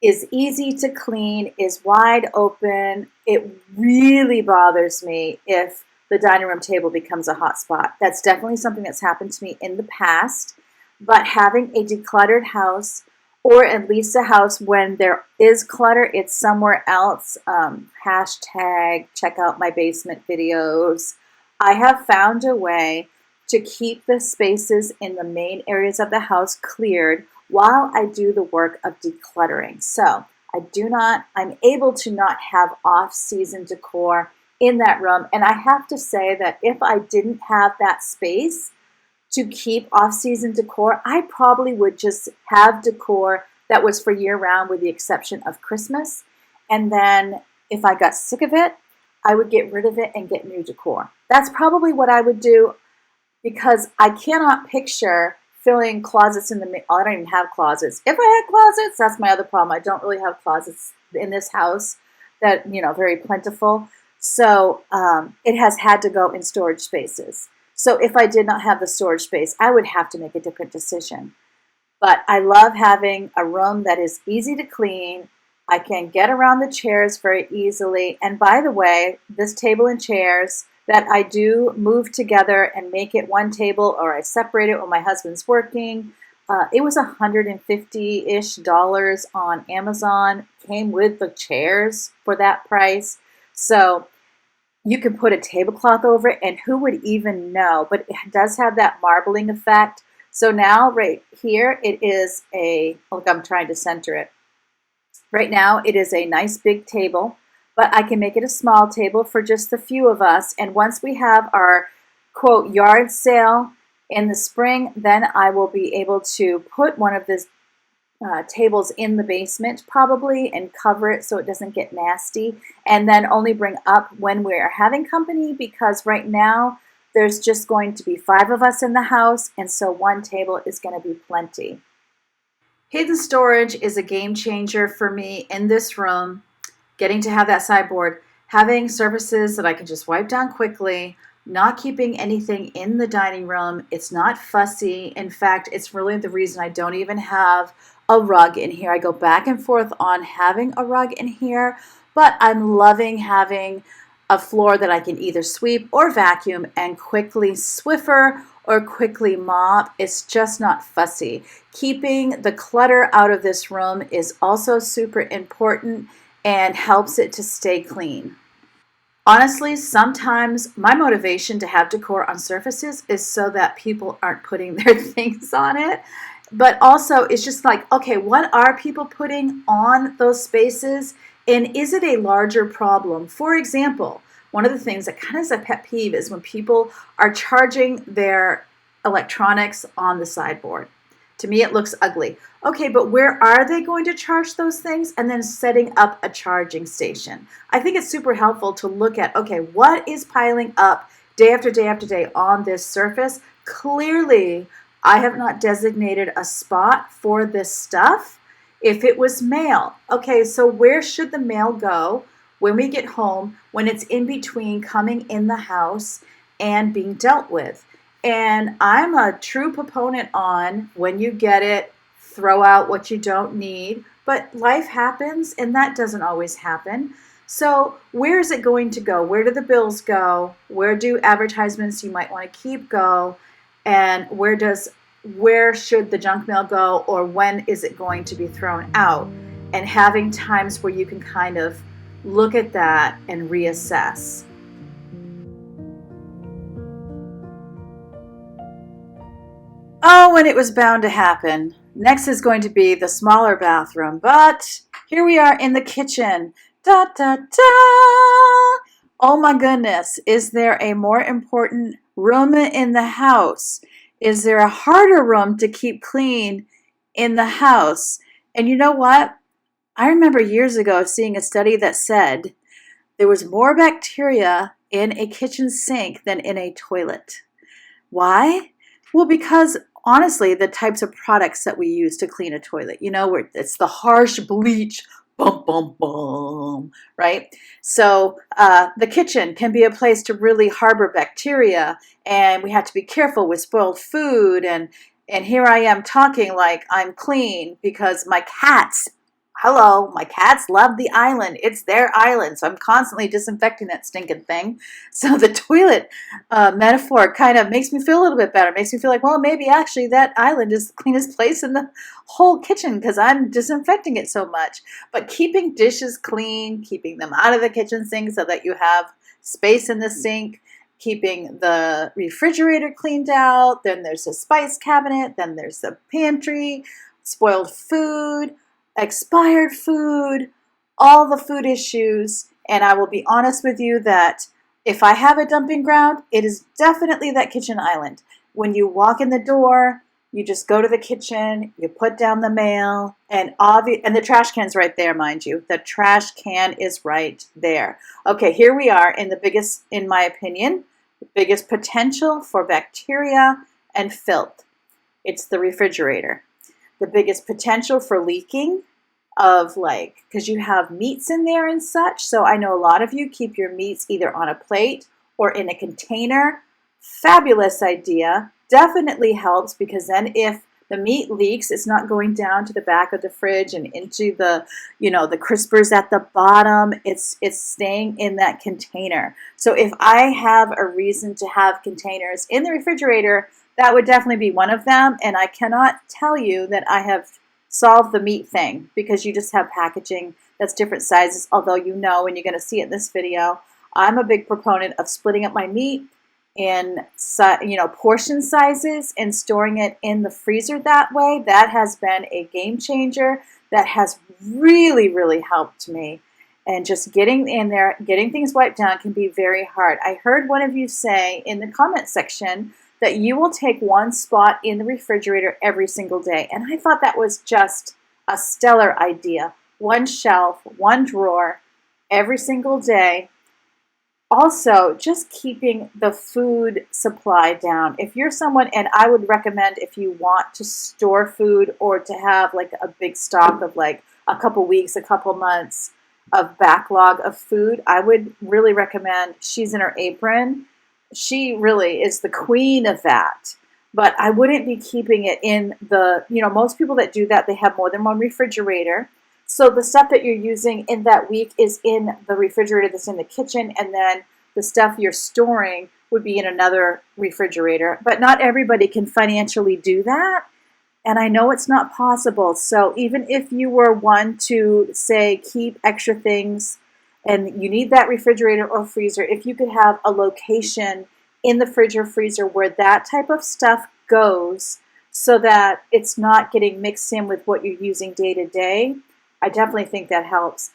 is easy to clean, is wide open. It really bothers me if the dining room table becomes a hot spot. That's definitely something that's happened to me in the past. But having a decluttered house, or at least a house when there is clutter, it's somewhere else. Hashtag check out my basement videos. I have found a way to keep the spaces in the main areas of the house cleared while I do the work of decluttering. So I'm able to not have off-season decor in that room. And I have to say that if I didn't have that space to keep off-season decor, I probably would just have decor that was for year-round, with the exception of Christmas. And then if I got sick of it, I would get rid of it and get new decor. That's probably what I would do, because I cannot picture filling closets I don't even have closets. If I had closets, that's my other problem. I don't really have closets in this house that, very plentiful. So it has had to go in storage spaces. So if I did not have the storage space, I would have to make a different decision. But I love having a room that is easy to clean. I can get around the chairs very easily. And by the way, this table and chairs that I do move together and make it one table, or I separate it when my husband's working. It was $150-ish on Amazon. Came with the chairs for that price. So you can put a tablecloth over it, and who would even know? But it does have that marbling effect. So now right here, it is look, I'm trying to center it. Right now, it is a nice big table, but I can make it a small table for just the few of us. And once we have our, quote, yard sale in the spring, then I will be able to put one of these tables in the basement probably and cover it so it doesn't get nasty, and then only bring up when we're having company, because right now there's just going to be 5 of us in the house, and so one table is going to be plenty. Hidden storage is a game changer for me in this room. Getting to have that sideboard, having surfaces that I can just wipe down quickly, not keeping anything in the dining room. It's not fussy. In fact, it's really the reason I don't even have a rug in here. I go back and forth on having a rug in here, but I'm loving having a floor that I can either sweep or vacuum and quickly Swiffer or quickly mop. It's just not fussy. Keeping the clutter out of this room is also super important and helps it to stay clean. Honestly, sometimes my motivation to have decor on surfaces is so that people aren't putting their things on it. But also, it's just like, okay, what are people putting on those spaces? And is it a larger problem? For example, one of the things that kind of is a pet peeve is when people are charging their electronics on the sideboard. To me, it looks ugly. Okay, but where are they going to charge those things? And then setting up a charging station. I think it's super helpful to look at, okay, what is piling up day after day after day on this surface? Clearly, I have not designated a spot for this stuff. If it was mail, okay, so where should the mail go when we get home, when it's in between coming in the house and being dealt with? And I'm a true proponent on when you get it, throw out what you don't need. But life happens, and that doesn't always happen. So where is it going to go? Where do the bills go? Where do advertisements you might want to keep go? And where should the junk mail go? Or when is it going to be thrown out? And having times where you can kind of look at that and reassess. Oh, and it was bound to happen. Next is going to be the smaller bathroom, but here we are in the kitchen. Da, da, da. Oh my goodness, is there a more important room in the house? Is there a harder room to keep clean in the house? And you know what? I remember years ago seeing a study that said there was more bacteria in a kitchen sink than in a toilet. Why? Well, because honestly, the types of products that we use to clean a toilet, where it's the harsh bleach, bum, bum, bum, right? So the kitchen can be a place to really harbor bacteria, and we have to be careful with spoiled food. And here I am talking like I'm clean because my cats love the island. It's their island. So I'm constantly disinfecting that stinking thing. So the toilet metaphor kind of makes me feel a little bit better. Makes me feel like, well, maybe actually that island is the cleanest place in the whole kitchen because I'm disinfecting it so much. But keeping dishes clean, keeping them out of the kitchen sink so that you have space in the sink, keeping the refrigerator cleaned out. Then there's the spice cabinet. Then there's the pantry, spoiled food, expired food, all the food issues. And I will be honest with you that if I have a dumping ground, it is definitely that kitchen island. When you walk in the door, you just go to the kitchen, you put down the mail, and the trash can's right there, mind you. The trash can is right there. Okay, here we are in the biggest, in my opinion, the biggest potential for bacteria and filth. It's the refrigerator. The biggest potential for leaking because you have meats in there and such. So I know a lot of you keep your meats either on a plate or in a container. Fabulous idea. Definitely helps because then if the meat leaks, it's not going down to the back of the fridge and into the crispers at the bottom. It's staying in that container. So if I have a reason to have containers in the refrigerator, that would definitely be one of them. And I cannot tell you that I have solved the meat thing because you just have packaging that's different sizes. Although and you're going to see it in this video, I'm a big proponent of splitting up my meat in portion sizes and storing it in the freezer that way. That has been a game changer. That has really, really helped me. And just getting in there, getting things wiped down can be very hard. I heard one of you say in the comment section that you will take one spot in the refrigerator every single day. And I thought that was just a stellar idea. One shelf, one drawer, every single day. Also, just keeping the food supply down. If you're someone, and I would recommend if you want to store food or to have like a big stock of like a couple weeks, a couple months of backlog of food, I would really recommend She's in Her Apron. She really is the queen of that. But I wouldn't be keeping it in most people that do that, they have more than one refrigerator. So the stuff that you're using in that week is in the refrigerator that's in the kitchen, and then the stuff you're storing would be in another refrigerator. But not everybody can financially do that. And I know it's not possible. So even if you were one to say keep extra things and you need that refrigerator or freezer, if you could have a location in the fridge or freezer where that type of stuff goes so that it's not getting mixed in with what you're using day to day, I definitely think that helps.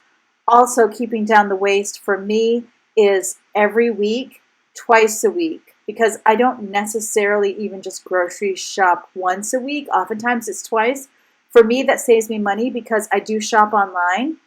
Also, keeping down the waste for me is every week, twice a week, because I don't necessarily even just grocery shop once a week. Oftentimes it's twice. For me, that saves me money because I do shop online.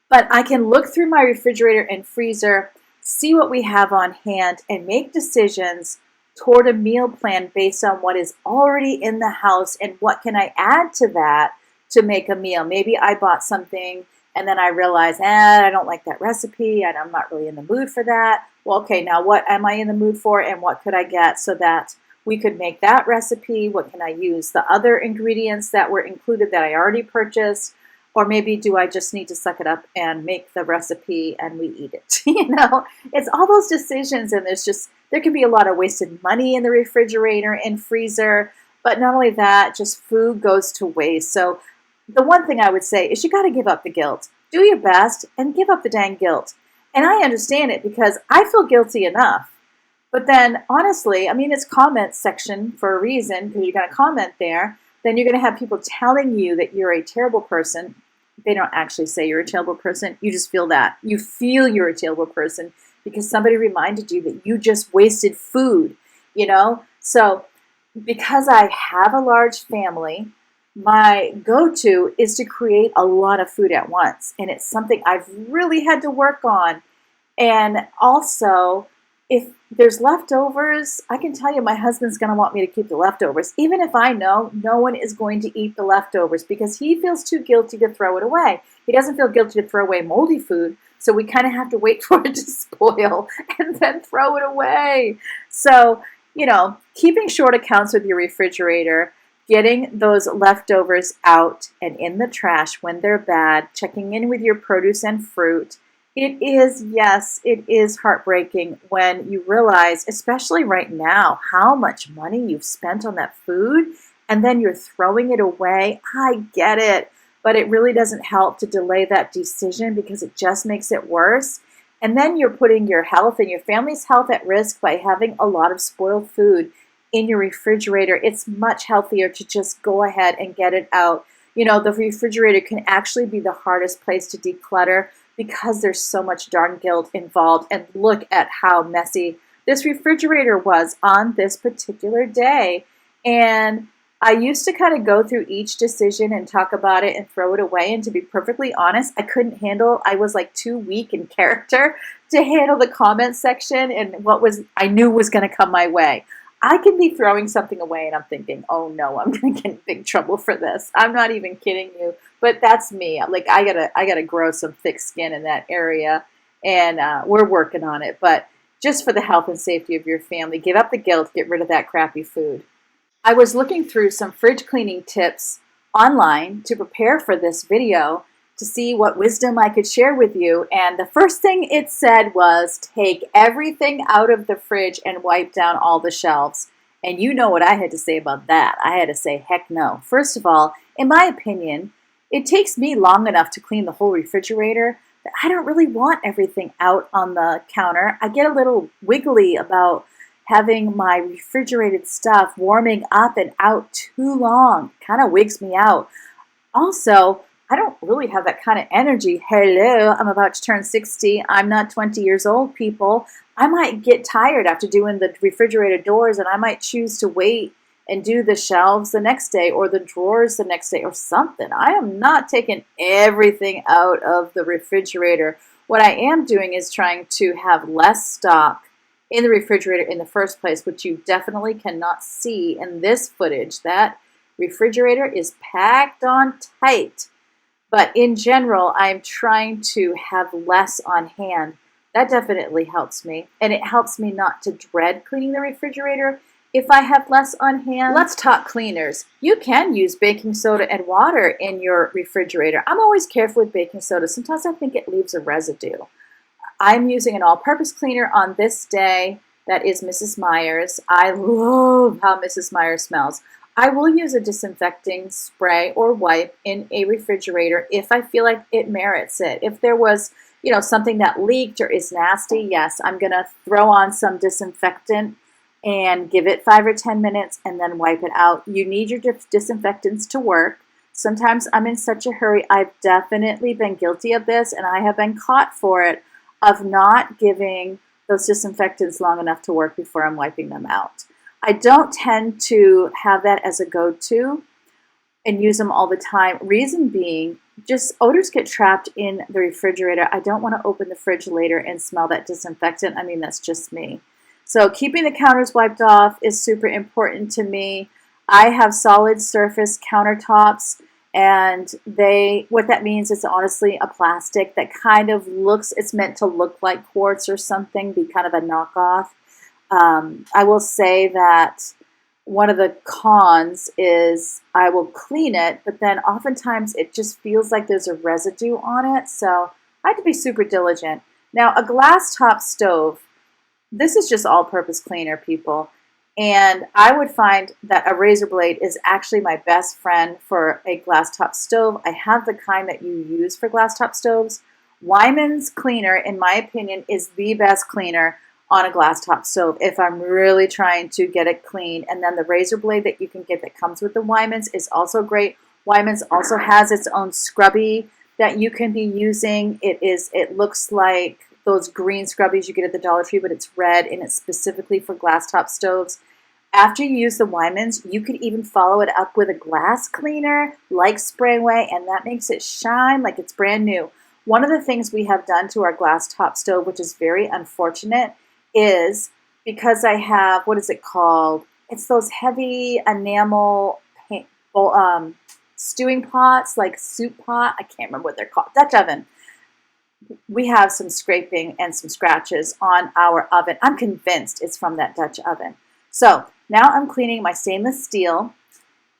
But I can look through my refrigerator and freezer, see what we have on hand, and make decisions toward a meal plan based on what is already in the house and what can I add to that to make a meal. Maybe I bought something and then I realize, I don't like that recipe, and I'm not really in the mood for that. Well, okay, now what am I in the mood for, and what could I get so that we could make that recipe? What can I use? The other ingredients that were included that I already purchased, or maybe do I just need to suck it up and make the recipe and we eat it? It's all those decisions, and there can be a lot of wasted money in the refrigerator and freezer, but not only that, just food goes to waste. So the one thing I would say is you got to give up the guilt. Do your best and give up the dang guilt. And I understand it because I feel guilty enough. But then, honestly, it's comment section for a reason, because you're going to comment there. Then you're going to have people telling you that you're a terrible person. They don't actually say you're a terrible person. You just feel that. You feel you're a terrible person because somebody reminded you that you just wasted food, So because I have a large family, my go-to is to create a lot of food at once. And it's something I've really had to work on. And also, if there's leftovers, I can tell you my husband's going to want me to keep the leftovers, even if I know no one is going to eat the leftovers because he feels too guilty to throw it away. He doesn't feel guilty to throw away moldy food, so we kind of have to wait for it to spoil and then throw it away. So, keeping short accounts with your refrigerator, getting those leftovers out and in the trash when they're bad, checking in with your produce and fruit. It is heartbreaking when you realize, especially right now, how much money you've spent on that food and then you're throwing it away. I get it, but it really doesn't help to delay that decision because it just makes it worse. And then you're putting your health and your family's health at risk by having a lot of spoiled food in your refrigerator. It's much healthier to just go ahead and get it out. The refrigerator can actually be the hardest place to declutter because there's so much darn guilt involved. And look at how messy this refrigerator was on this particular day. And I used to kind of go through each decision and talk about it and throw it away. And to be perfectly honest, I was like too weak in character to handle the comment section and what I knew was going to come my way. I can be throwing something away and I'm thinking, oh no, I'm going to get in big trouble for this. I'm not even kidding you, but that's me. Like I gotta grow some thick skin in that area, and we're working on it. But just for the health and safety of your family, give up the guilt, get rid of that crappy food. I was looking through some fridge cleaning tips online to prepare for this video to see what wisdom I could share with you. And the first thing it said was take everything out of the fridge and wipe down all the shelves. And you know what I had to say about that. I had to say, heck no. First of all, in my opinion, it takes me long enough to clean the whole refrigerator that I don't really want everything out on the counter. I get a little wiggly about having my refrigerated stuff warming up and out too long. Kind of wigs me out. Also, I don't really have that kind of energy. Hello, I'm about to turn 60. I'm not 20 years old, people. I might get tired after doing the refrigerator doors, and I might choose to wait and do the shelves the next day or the drawers the next day or something. I am not taking everything out of the refrigerator. What I am doing is trying to have less stock in the refrigerator in the first place, which you definitely cannot see in this footage. That refrigerator is packed on tight. But in general, I'm trying to have less on hand. That definitely helps me. And it helps me not to dread cleaning the refrigerator. if I have less on hand. Let's talk cleaners. You can use baking soda and water in your refrigerator. I'm always careful with baking soda. Sometimes I think it leaves a residue. I'm using an all-purpose cleaner on this day. That is Mrs. Meyer's. I love how Mrs. Meyer smells. I will use a disinfecting spray or wipe in a refrigerator if I feel like it merits it. If there was, something that leaked or is nasty, yes, I'm going to throw on some disinfectant and give it 5 or 10 minutes and then wipe it out. You need your disinfectants to work. Sometimes I'm in such a hurry. I've definitely been guilty of this, and I have been caught for it, of not giving those disinfectants long enough to work before I'm wiping them out. I don't tend to have that as a go-to and use them all the time. Reason being, just odors get trapped in the refrigerator. I don't want to open the fridge later and smell that disinfectant. I mean, that's just me. So keeping the counters wiped off is super important to me. I have solid surface countertops, and what that means is honestly a plastic that kind of it's meant to look like quartz or something, be kind of a knockoff. I will say that one of the cons is I will clean it, but then oftentimes it just feels like there's a residue on it, so I have to be super diligent. Now, a glass top stove, this is just all-purpose cleaner, people. And I would find that a razor blade is actually my best friend for a glass top stove. I have the kind that you use for glass top stoves. Wyman's cleaner, in my opinion, is the best cleaner on a glass top stove if I'm really trying to get it clean. And then the razor blade that you can get that comes with the Wyman's is also great. Wyman's also has its own scrubby that you can be using. It looks like those green scrubbies you get at the Dollar Tree, but it's red, and it's specifically for glass top stoves. After you use the Wyman's, you could even follow it up with a glass cleaner like Sprayway, and that makes it shine like it's brand new. One of the things we have done to our glass top stove, which is very unfortunate, is because I have, what is it called? It's those heavy enamel stewing pots, like soup pot. I can't remember what they're called. Dutch oven. We have some scraping and some scratches on our oven. I'm convinced it's from that Dutch oven. So now I'm cleaning my stainless steel.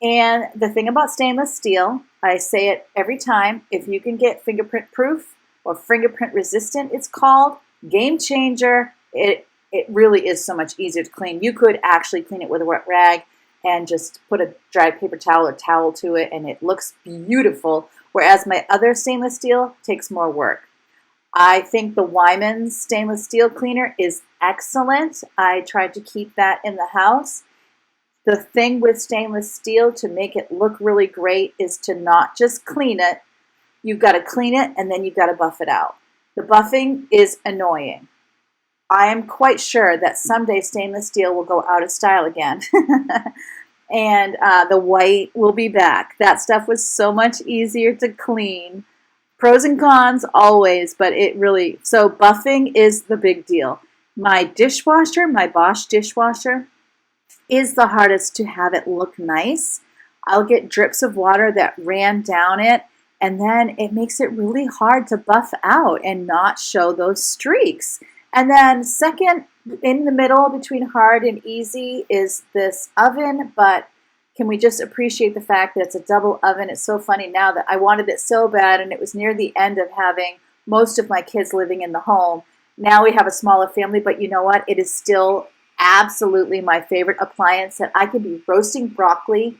And the thing about stainless steel, I say it every time, if you can get fingerprint proof or fingerprint resistant, it's called, game changer. It really is so much easier to clean. You could actually clean it with a wet rag and just put a dry paper towel or towel to it, and it looks beautiful, whereas my other stainless steel takes more work. I think the Wyman's stainless steel cleaner is excellent. I tried to keep that in the house. The thing with stainless steel to make it look really great is to not just clean it. You've got to clean it, and then you've got to buff it out. The buffing is annoying. I am quite sure that someday stainless steel will go out of style again. And the white will be back. That stuff was so much easier to clean. Pros and cons always, but so buffing is the big deal. My dishwasher, my Bosch dishwasher, is the hardest to have it look nice. I'll get drips of water that ran down it, and then it makes it really hard to buff out and not show those streaks. And then second, in the middle between hard and easy is this oven, but can we just appreciate the fact that it's a double oven? It's so funny now that I wanted it so bad, and it was near the end of having most of my kids living in the home. Now we have a smaller family, but you know what? It is still absolutely my favorite appliance, that I could be roasting broccoli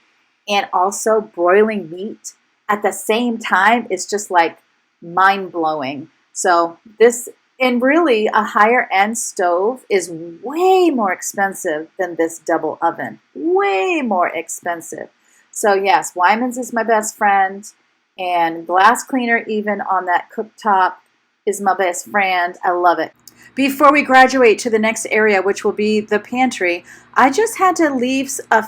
and also broiling meat at the same time. It's just like mind-blowing. So this, and really a higher end stove is way more expensive than this double oven. Way more expensive. So yes, Wyman's is my best friend, and glass cleaner even on that cooktop is my best friend. I love it. Before we graduate to the next area, which will be the pantry, I just had to leave a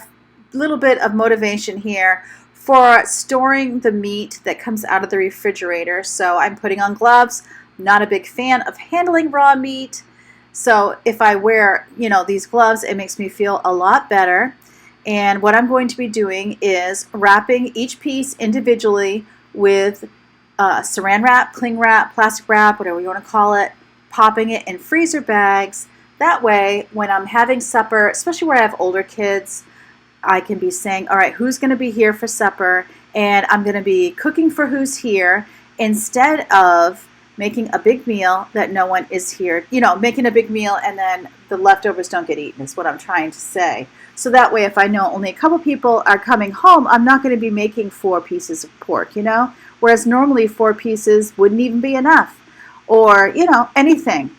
little bit of motivation here for storing the meat that comes out of the refrigerator. So I'm putting on gloves. Not a big fan of handling raw meat. So if I wear, these gloves, it makes me feel a lot better. And what I'm going to be doing is wrapping each piece individually with saran wrap, cling wrap, plastic wrap, whatever you want to call it, popping it in freezer bags That way, when I'm having supper, especially where I have older kids, I can be saying, all right, who's going to be here for supper? And I'm going to be cooking for who's here instead of making a big meal that no one is here. You know, making a big meal and then the leftovers don't get eaten is what I'm trying to say. So that way, if I know only a couple people are coming home, I'm not going to be making 4 pieces of pork, you know? Whereas normally 4 pieces wouldn't even be enough. Or, you know, anything.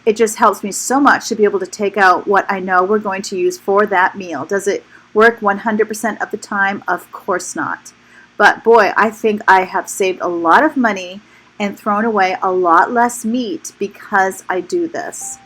It just helps me so much to be able to take out what I know we're going to use for that meal. Does it work 100% of the time? Of course not. But boy, I think I have saved a lot of money and thrown away a lot less meat because I do this.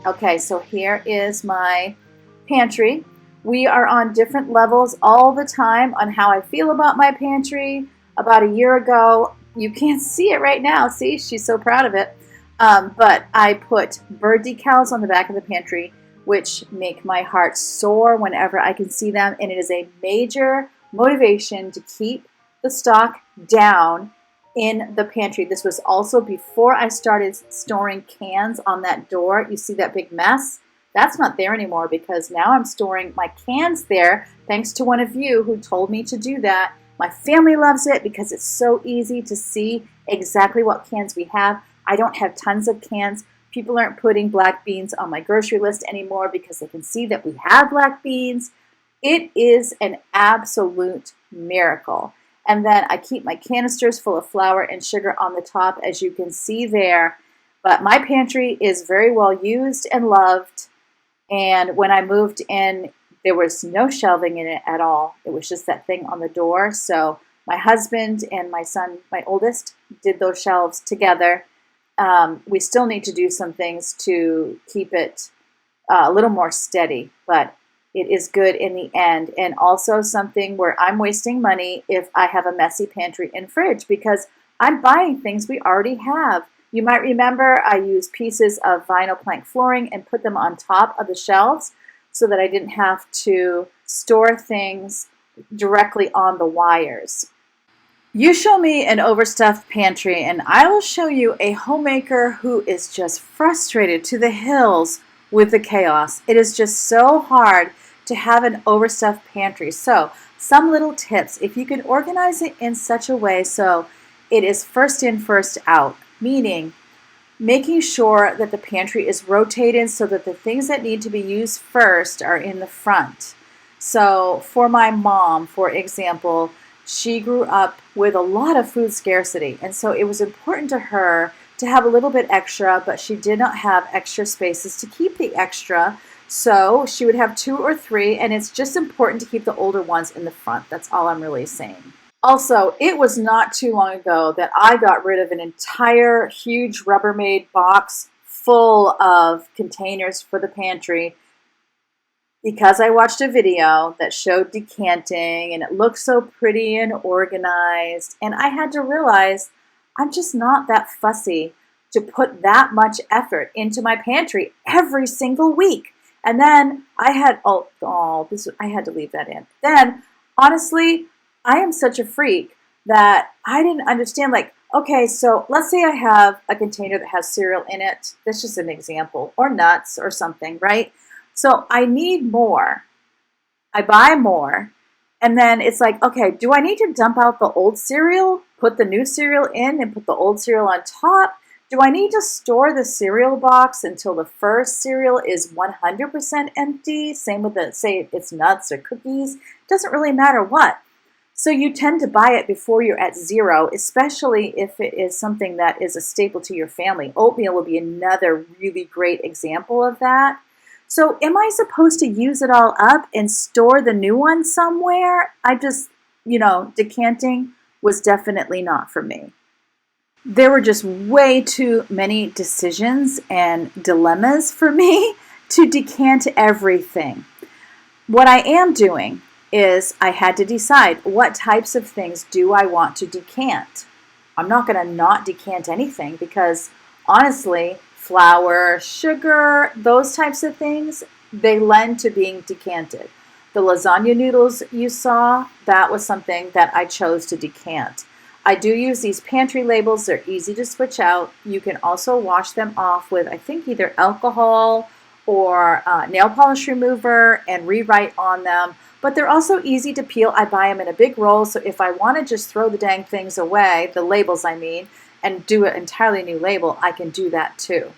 Okay, so here is my pantry. We are on different levels all the time on how I feel about my pantry. About a year ago, you can't see it right now. See, she's so proud of it. But I put bird decals on the back of the pantry, which make my heart soar whenever I can see them. And it is a major motivation to keep the stock down in the pantry. This was also before I started storing cans on that door. You see that big mess? That's not there anymore because now I'm storing my cans there thanks to one of you who told me to do that. My family loves it because it's so easy to see exactly what cans we have. I don't have tons of cans. People aren't putting black beans on my grocery list anymore because they can see that we have black beans. It is an absolute miracle. And then I keep my canisters full of flour and sugar on the top, as you can see there. But my pantry is very well used and loved. And when I moved in, there was no shelving in it at all. It was just that thing on the door. So my husband and my son, my oldest, did those shelves together. We still need to do some things to keep it a little more steady, but it is good in the end. And also something where I'm wasting money if I have a messy pantry and fridge, because I'm buying things we already have. You might remember I used pieces of vinyl plank flooring and put them on top of the shelves so that I didn't have to store things directly on the wires. You show me an overstuffed pantry and I will show you a homemaker who is just frustrated to the hills with the chaos. It is just so hard to have an overstuffed pantry. So some little tips, if you can organize it in such a way so it is first in, first out, meaning making sure that the pantry is rotated so that the things that need to be used first are in the front. So for my mom, for example, she grew up with a lot of food scarcity, and so it was important to her to have a little bit extra, but she did not have extra spaces to keep the extra. So she would have 2 or 3, and it's just important to keep the older ones in the front. That's all I'm really saying. Also, it was not too long ago that I got rid of an entire huge Rubbermaid box full of containers for the pantry because I watched a video that showed decanting and it looked so pretty and organized. And I had to realize I'm just not that fussy to put that much effort into my pantry every single week. And then I had, I had to leave that in. Then, honestly, I am such a freak that I didn't understand, like, okay, so let's say I have a container that has cereal in it. That's just an example, or nuts or something, right? So I need more. I buy more. And then it's like, okay, do I need to dump out the old cereal, put the new cereal in, and put the old cereal on top? Do I need to store the cereal box until the first cereal is 100% empty? Same with the, say it's nuts or cookies. It doesn't really matter what. So you tend to buy it before you're at zero, especially if it is something that is a staple to your family. Oatmeal will be another really great example of that. So am I supposed to use it all up and store the new one somewhere? I just, decanting was definitely not for me. There were just way too many decisions and dilemmas for me to decant everything. What I am doing is I had to decide what types of things do I want to decant. I'm not going to not decant anything because honestly, flour, sugar, those types of things, they lend to being decanted. The lasagna noodles you saw, that was something that I chose to decant. I do use these pantry labels. They're easy to switch out. You can also wash them off with, I think, either alcohol or nail polish remover and rewrite on them. But they're also easy to peel. I buy them in a big roll, so if I want to just throw the dang things away, the labels I mean, and do an entirely new label, I can do that too.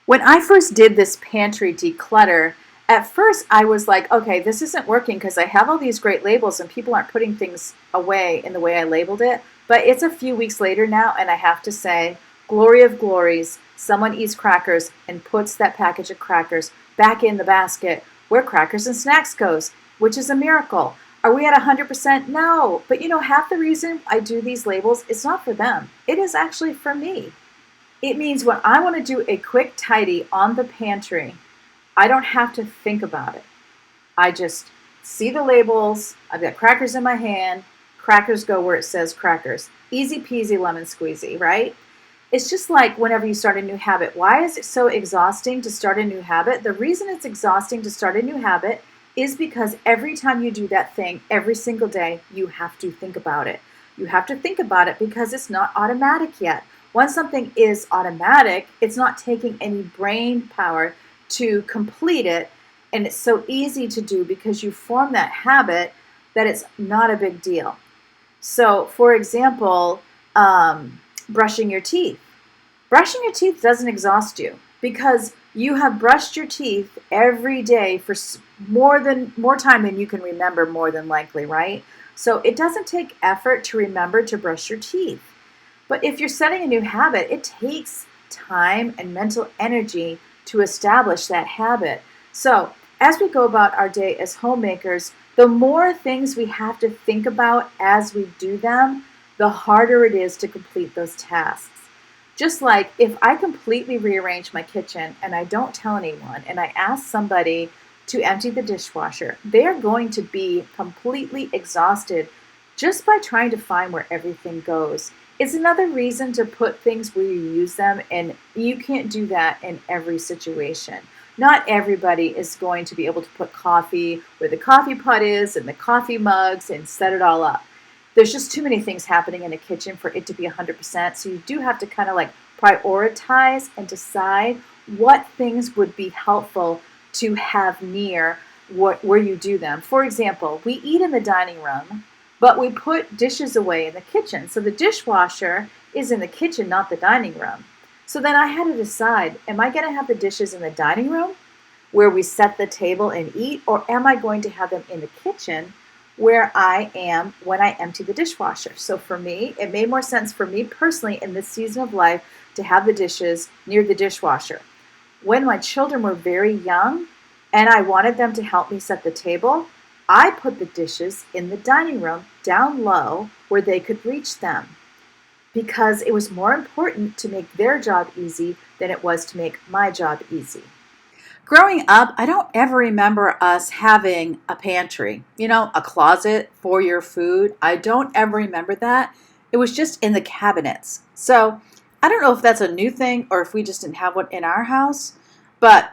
When I first did this pantry declutter, at first I was like, okay, this isn't working because I have all these great labels and people aren't putting things away in the way I labeled it. But it's a few weeks later now, and I have to say, glory of glories, someone eats crackers and puts that package of crackers back in the basket where crackers and snacks goes, which is a miracle. Are we at 100%? No. But half the reason I do these labels, it's not for them. It is actually for me. It means when I want to do a quick tidy on the pantry, I don't have to think about it. I just see the labels. I've got crackers in my hand. Crackers go where it says crackers. Easy peasy lemon squeezy, right? It's just like whenever you start a new habit. Why is it so exhausting to start a new habit? The reason it's exhausting to start a new habit is because every time you do that thing, every single day, you have to think about it. You have to think about it because it's not automatic yet. Once something is automatic, it's not taking any brain power to complete it, and it's so easy to do because you form that habit that it's not a big deal. So, for example, brushing your teeth. Brushing your teeth doesn't exhaust you. because you have brushed your teeth every day for more time than you can remember, more than likely, right? So it doesn't take effort to remember to brush your teeth. But if you're setting a new habit, it takes time and mental energy to establish that habit. So as we go about our day as homemakers, the more things we have to think about as we do them, the harder it is to complete those tasks. Just like if I completely rearrange my kitchen and I don't tell anyone and I ask somebody to empty the dishwasher, they're going to be completely exhausted just by trying to find where everything goes. It's another reason to put things where you use them, and you can't do that in every situation. Not everybody is going to be able to put coffee where the coffee pot is and the coffee mugs and set it all up. There's just too many things happening in a kitchen for it to be 100%. So you do have to kind of like prioritize and decide what things would be helpful to have near where you do them. For example, we eat in the dining room, but we put dishes away in the kitchen. So the dishwasher is in the kitchen, not the dining room. So then I had to decide, am I going to have the dishes in the dining room where we set the table and eat, or am I going to have them in the kitchen where I am when I empty the dishwasher? So for me, it made more sense for me personally in this season of life to have the dishes near the dishwasher. When my children were very young and I wanted them to help me set the table, I put the dishes in the dining room down low where they could reach them, because it was more important to make their job easy than it was to make my job easy. Growing up, I don't ever remember us having a pantry, a closet for your food. I don't ever remember that. It was just in the cabinets. So I don't know if that's a new thing or if we just didn't have one in our house, but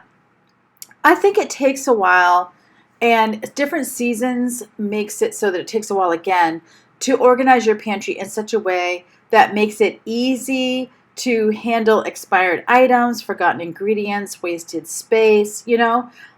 I think it takes a while, and different seasons makes it so that it takes a while again to organize your pantry in such a way that makes it easy to handle expired items, forgotten ingredients, wasted space.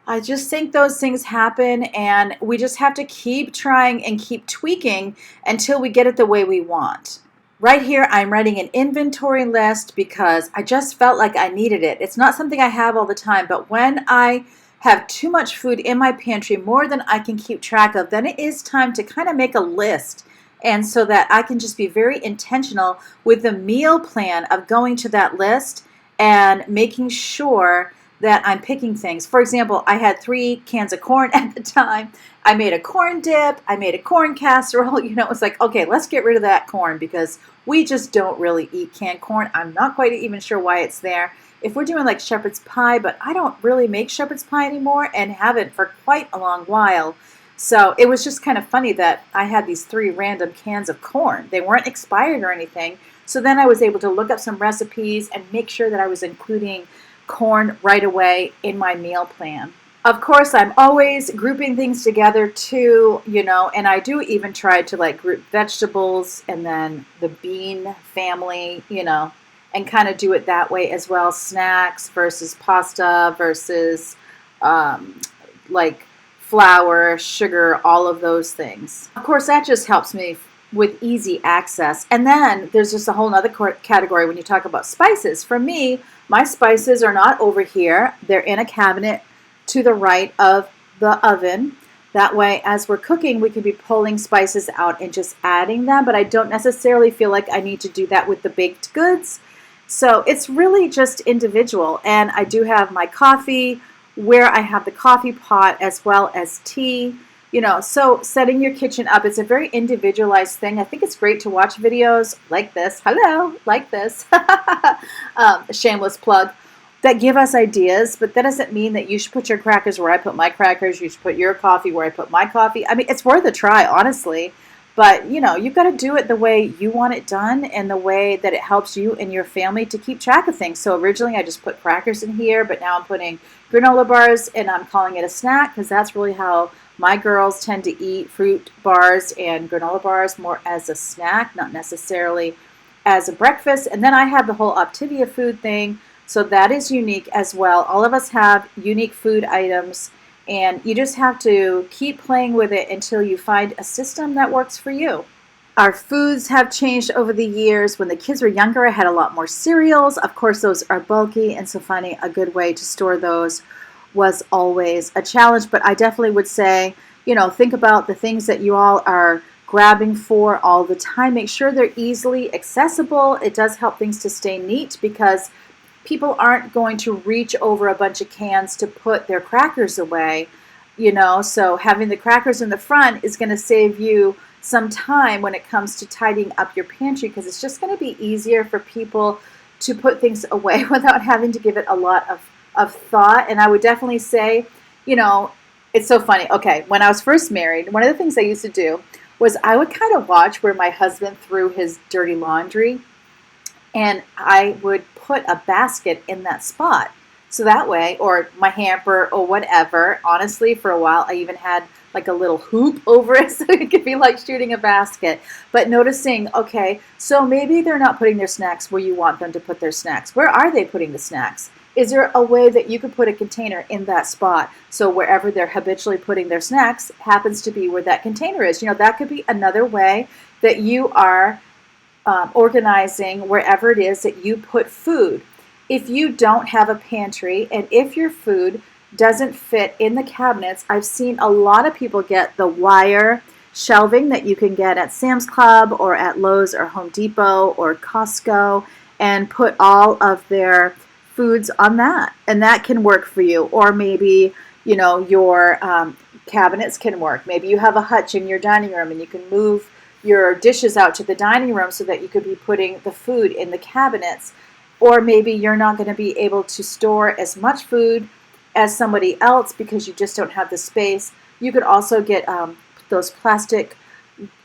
I just think those things happen, and we just have to keep trying and keep tweaking until we get it the way we want. Right here, I'm writing an inventory list because I just felt like I needed it. It's not something I have all the time, but when I have too much food in my pantry, more than I can keep track of, then it is time to kind of make a list. And so that I can just be very intentional with the meal plan of going to that list and making sure that I'm picking things. For example, I had 3 cans of corn at the time. I made a corn dip. I made a corn casserole. It was like, okay, let's get rid of that corn because we just don't really eat canned corn. I'm not quite even sure why it's there. If we're doing like shepherd's pie, but I don't really make shepherd's pie anymore and haven't for quite a long while. So it was just kind of funny that I had these 3 random cans of corn. They weren't expired or anything. So then I was able to look up some recipes and make sure that I was including corn right away in my meal plan. Of course, I'm always grouping things together too, and I do even try to like group vegetables and then the bean family, and kind of do it that way as well. Snacks versus pasta versus like flour, sugar, all of those things. Of course, that just helps me with easy access. And then there's just a whole nother category when you talk about spices. For me, my spices are not over here. They're in a cabinet to the right of the oven. That way, as we're cooking, we can be pulling spices out and just adding them, but I don't necessarily feel like I need to do that with the baked goods. So it's really just individual. And I do have my coffee where I have the coffee pot as well as tea. So setting your kitchen up, it's a very individualized thing. I think it's great to watch videos like this. Hello, like this. Shameless plug. That give us ideas, but that doesn't mean that you should put your crackers where I put my crackers. You should put your coffee where I put my coffee. I mean, it's worth a try, honestly. But, you've got to do it the way you want it done and the way that it helps you and your family to keep track of things. So originally I just put crackers in here, but now I'm putting granola bars and I'm calling it a snack because that's really how my girls tend to eat fruit bars and granola bars, more as a snack, not necessarily as a breakfast. And then I have the whole Optivia food thing. So that is unique as well. All of us have unique food items, and you just have to keep playing with it until you find a system that works for you. Our foods have changed over the years. When the kids were younger, I had a lot more cereals. Of course, those are bulky, and so finding a good way to store those was always a challenge. But I definitely would say, think about the things that you all are grabbing for all the time. Make sure they're easily accessible. It does help things to stay neat because people aren't going to reach over a bunch of cans to put their crackers away, so having the crackers in the front is going to save you some time when it comes to tidying up your pantry, because it's just going to be easier for people to put things away without having to give it a lot of thought. And I would definitely say, it's so funny. Okay, when I was first married, one of the things I used to do was I would kind of watch where my husband threw his dirty laundry, and I would put a basket in that spot. So that way, or my hamper or whatever, honestly, for a while, I even had like a little hoop over it so it could be like shooting a basket. But noticing, okay, so maybe they're not putting their snacks where you want them to put their snacks. Where are they putting the snacks? Is there a way that you could put a container in that spot so wherever they're habitually putting their snacks happens to be where that container is? That could be another way that you are organizing wherever it is that you put food. If you don't have a pantry and if your food doesn't fit in the cabinets, I've seen a lot of people get the wire shelving that you can get at Sam's Club or at Lowe's or Home Depot or Costco and put all of their foods on that. And that can work for you. Or maybe, your cabinets can work. Maybe you have a hutch in your dining room and you can move your dishes out to the dining room so that you could be putting the food in the cabinets. Or maybe you're not going to be able to store as much food as somebody else because you just don't have the space. You could also get those plastic,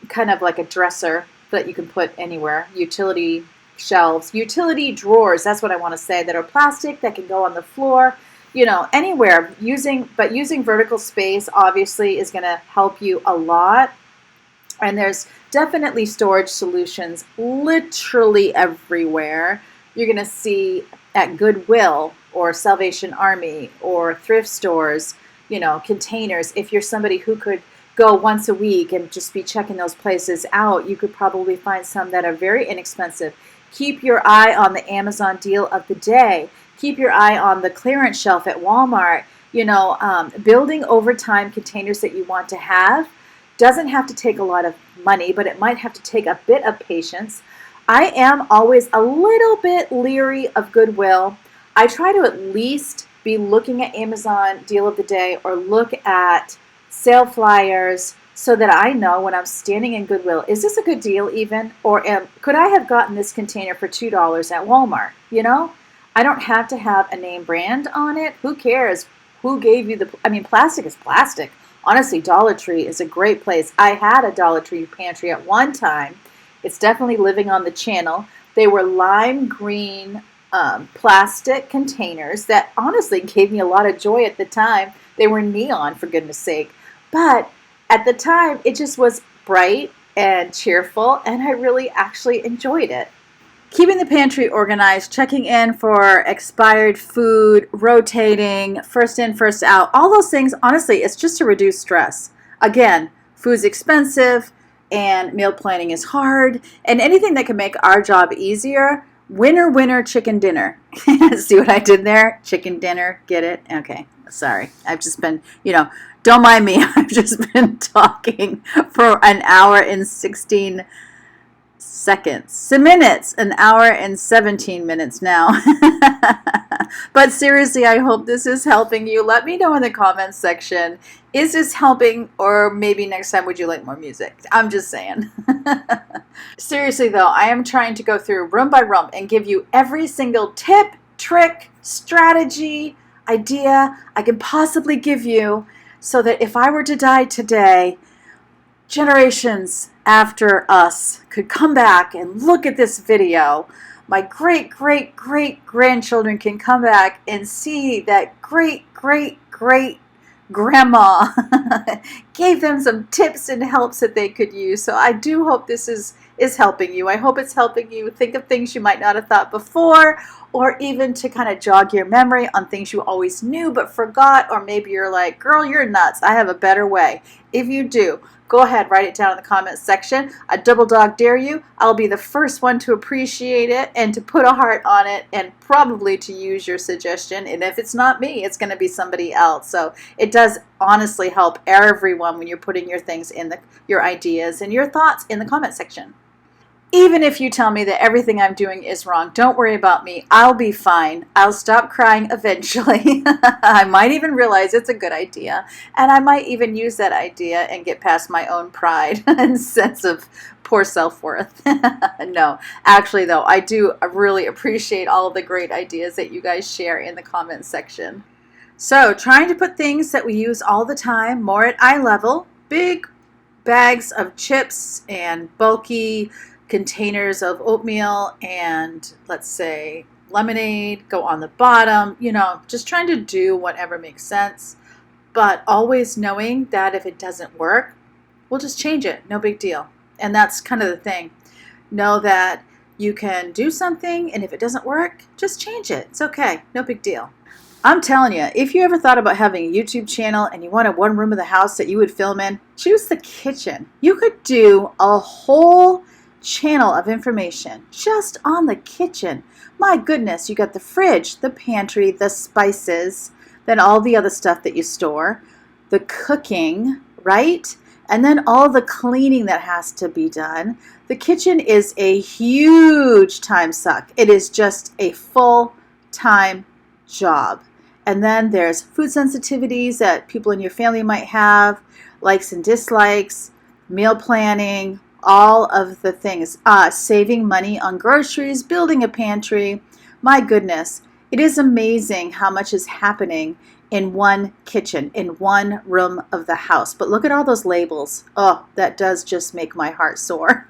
kind of like a dresser that you can put anywhere. Utility shelves, utility drawers, that's what I want to say, that are plastic, that can go on the floor, anywhere. Using vertical space obviously is going to help you a lot. And there's definitely storage solutions literally everywhere. You're going to see at Goodwill or Salvation Army or thrift stores, containers. If you're somebody who could go once a week and just be checking those places out, you could probably find some that are very inexpensive. Keep your eye on the Amazon deal of the day. Keep your eye on the clearance shelf at Walmart. Building over time containers that you want to have doesn't have to take a lot of money, but it might have to take a bit of patience. I am always a little bit leery of Goodwill. I try to at least be looking at Amazon deal of the day or look at sale flyers so that I know when I'm standing in Goodwill, is this a good deal even? Or could I have gotten this container for $2 at Walmart? I don't have to have a name brand on it. Who cares? Who gave you plastic is plastic. Honestly, Dollar Tree is a great place. I had a Dollar Tree pantry at one time. It's definitely living on the channel. They were lime green plastic containers that honestly gave me a lot of joy at the time. They were neon, for goodness sake. But at the time, it just was bright and cheerful, and I really actually enjoyed it. Keeping the pantry organized, checking in for expired food, rotating, first in, first out, all those things, honestly, it's just to reduce stress. Again, food's expensive and meal planning is hard, and anything that can make our job easier, winner, chicken dinner. See what I did there? Chicken dinner, get it? Okay, sorry. I've just been, don't mind me. I've just been talking for an hour and 16 seconds, minutes, an hour and 17 minutes now. But seriously, I hope this is helping you. Let me know in the comments section, is this helping, or maybe next time would you like more music? I'm just saying. Seriously though, I am trying to go through room by room and give you every single tip, trick, strategy, idea I can possibly give you so that if I were to die today, generations after us could come back and look at this video. My great grandchildren can come back and see that great grandma gave them some tips and helps that they could use. So I do hope this is helping you. I hope it's helping you think of things you might not have thought before, or even to kind of jog your memory on things you always knew but forgot, or maybe you're like, girl, you're nuts. I have a better way. If you do, Go ahead, write it down in the comments section. I double dog dare you. I'll be the first one to appreciate it and to put a heart on it and probably to use your suggestion. And if it's not me, it's going to be somebody else. So it does honestly help everyone when you're putting your things in your ideas and your thoughts in the comment section. Even if you tell me that everything I'm doing is wrong, don't worry about me. I'll be fine. I'll stop crying eventually. I might even realize it's a good idea. And I might even use that idea and get past my own pride and sense of poor self-worth. No, actually though, I do really appreciate all of the great ideas that you guys share in the comments section. So trying to put things that we use all the time more at eye level, big bags of chips and bulky containers of oatmeal and let's say lemonade go on the bottom, just trying to do whatever makes sense, but always knowing that if it doesn't work, we'll just change it. No big deal. And that's kind of the thing. Know that you can do something and if it doesn't work, just change it. It's okay. No big deal. I'm telling you, if you ever thought about having a YouTube channel and you wanted one room of the house that you would film in, choose the kitchen. You could do a whole channel of information just on the kitchen. My goodness, you got the fridge, the pantry, the spices, then all the other stuff that you store, the cooking, right? And then all the cleaning that has to be done. The kitchen is a huge time suck. It is just a full-time job. And then there's food sensitivities that people in your family might have, likes and dislikes, meal planning, all of the things, saving money on groceries, building a pantry. My goodness, it is amazing how much is happening in one kitchen, in one room of the house. But look at all those labels. Oh, that does just make my heart sore.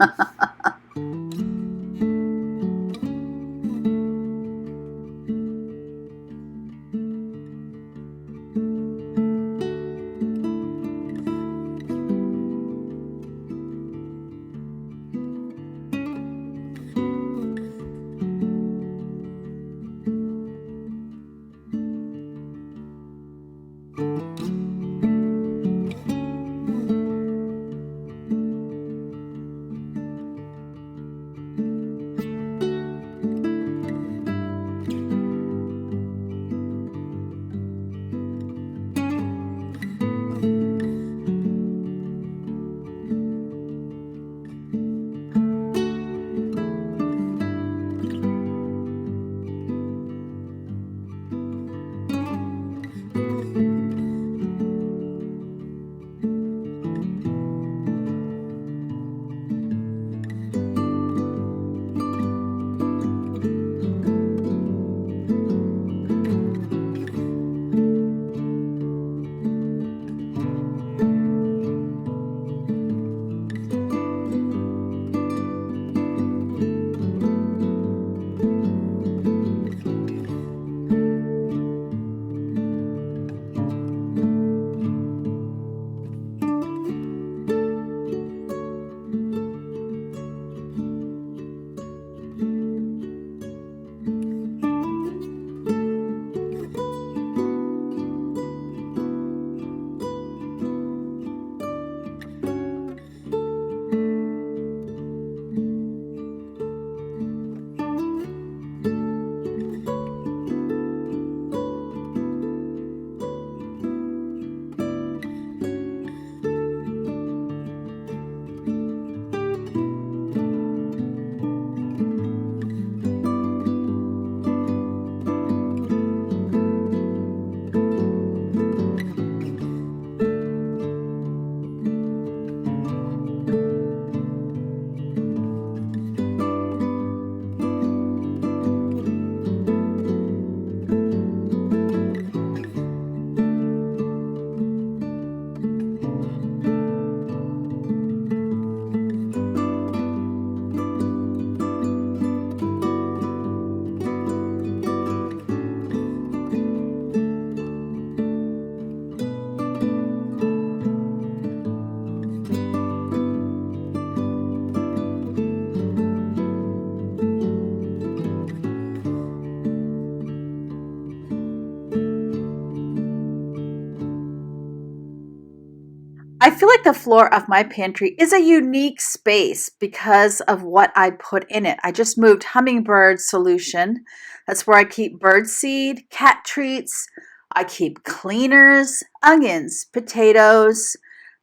I feel like the floor of my pantry is a unique space because of what I put in it. I just moved hummingbird solution. That's where I keep bird seed, cat treats. I keep cleaners, onions, potatoes.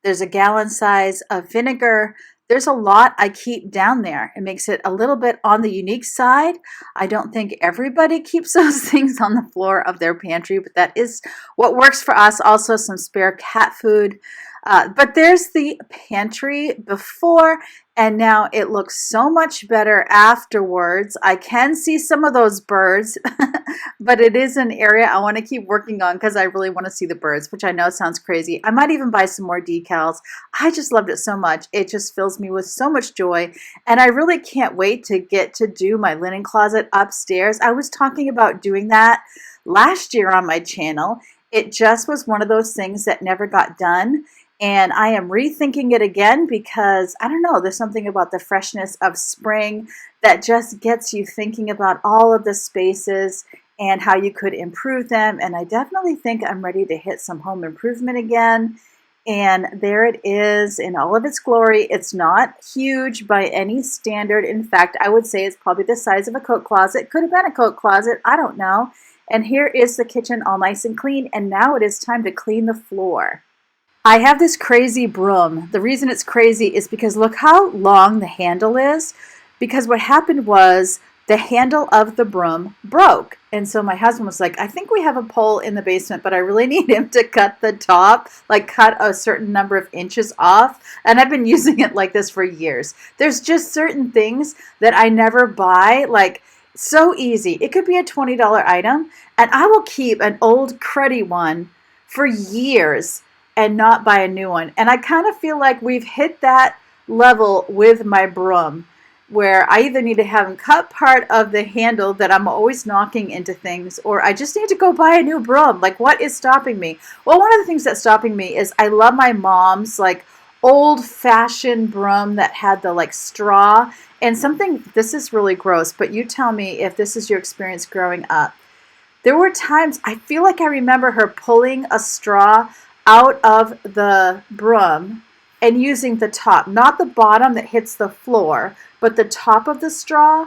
There's a gallon size of vinegar. There's a lot I keep down there. It makes it a little bit on the unique side. I don't think everybody keeps those things on the floor of their pantry, but that is what works for us. Also some spare cat food. But there's the pantry before, and now it looks so much better afterwards. I can see some of those birds, but it is an area I want to keep working on because I really want to see the birds, which I know sounds crazy. I might even buy some more decals. I just loved it so much. It just fills me with so much joy, and I really can't wait to get to do my linen closet upstairs. I was talking about doing that last year on my channel. It just was one of those things that never got done. And I am rethinking it again because, I don't know, there's something about the freshness of spring that just gets you thinking about all of the spaces and how you could improve them. And I definitely think I'm ready to hit some home improvement again. And there it is in all of its glory. It's not huge by any standard. In fact, I would say it's probably the size of a coat closet. Could have been a coat closet. I don't know. And here is the kitchen all nice and clean. And now it is time to clean the floor. I have this crazy broom. The reason it's crazy is because look how long the handle is. Because what happened was the handle of the broom broke. And so my husband was like, I think we have a pole in the basement, but I really need him to cut the top, like cut a certain number of inches off. And I've been using it like this for years. There's just certain things that I never buy, like so easy. It could be a $20 item, and I will keep an old cruddy one for years and not buy a new one. And I kind of feel like we've hit that level with my broom where I either need to have him cut part of the handle that I'm always knocking into things, or I just need to go buy a new broom. Like, what is stopping me? Well, one of the things that's stopping me is I love my mom's like old-fashioned broom that had the like straw and something. This is really gross, but you tell me if this is your experience growing up. There were times I feel like I remember her pulling a straw out of the broom and using the top, not the bottom that hits the floor, but the top of the straw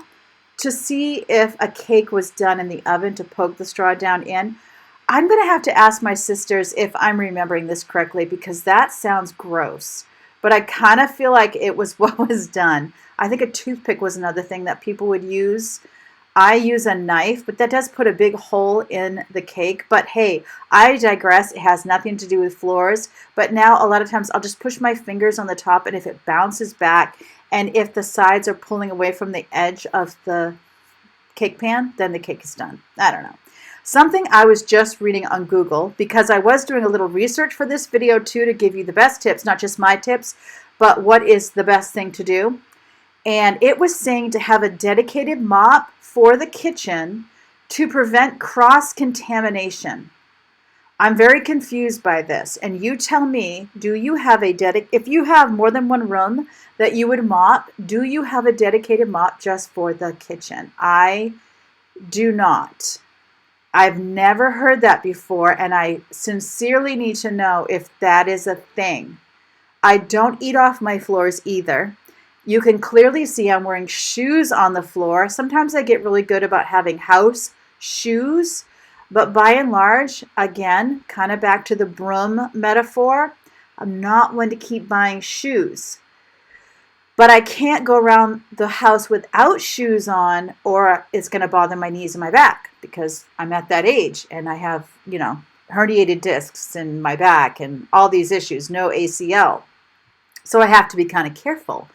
to see if a cake was done in the oven, to poke the straw down in. I'm going to have to ask my sisters if I'm remembering this correctly because that sounds gross, but I kind of feel like it was what was done. I think a toothpick was another thing that people would use. I use a knife, but that does put a big hole in the cake. But hey, I digress. It has nothing to do with floors. But now a lot of times I'll just push my fingers on the top, and if it bounces back, and if the sides are pulling away from the edge of the cake pan, then the cake is done. I don't know. Something I was just reading on Google, because I was doing a little research for this video too to give you the best tips, not just my tips, but what is the best thing to do. And it was saying to have a dedicated mop for the kitchen to prevent cross-contamination. I'm very confused by this. And you tell me, do you have a if you have more than one room that you would mop, do you have a dedicated mop just for the kitchen? I do not. I've never heard that before, and I sincerely need to know if that is a thing. I don't eat off my floors either. You can clearly see I'm wearing shoes on the floor. Sometimes I get really good about having house shoes, but by and large, again, kind of back to the broom metaphor, I'm not one to keep buying shoes. But I can't go around the house without shoes on, or it's going to bother my knees and my back because I'm at that age and I have, herniated discs in my back and all these issues, no ACL. So I have to be kind of careful.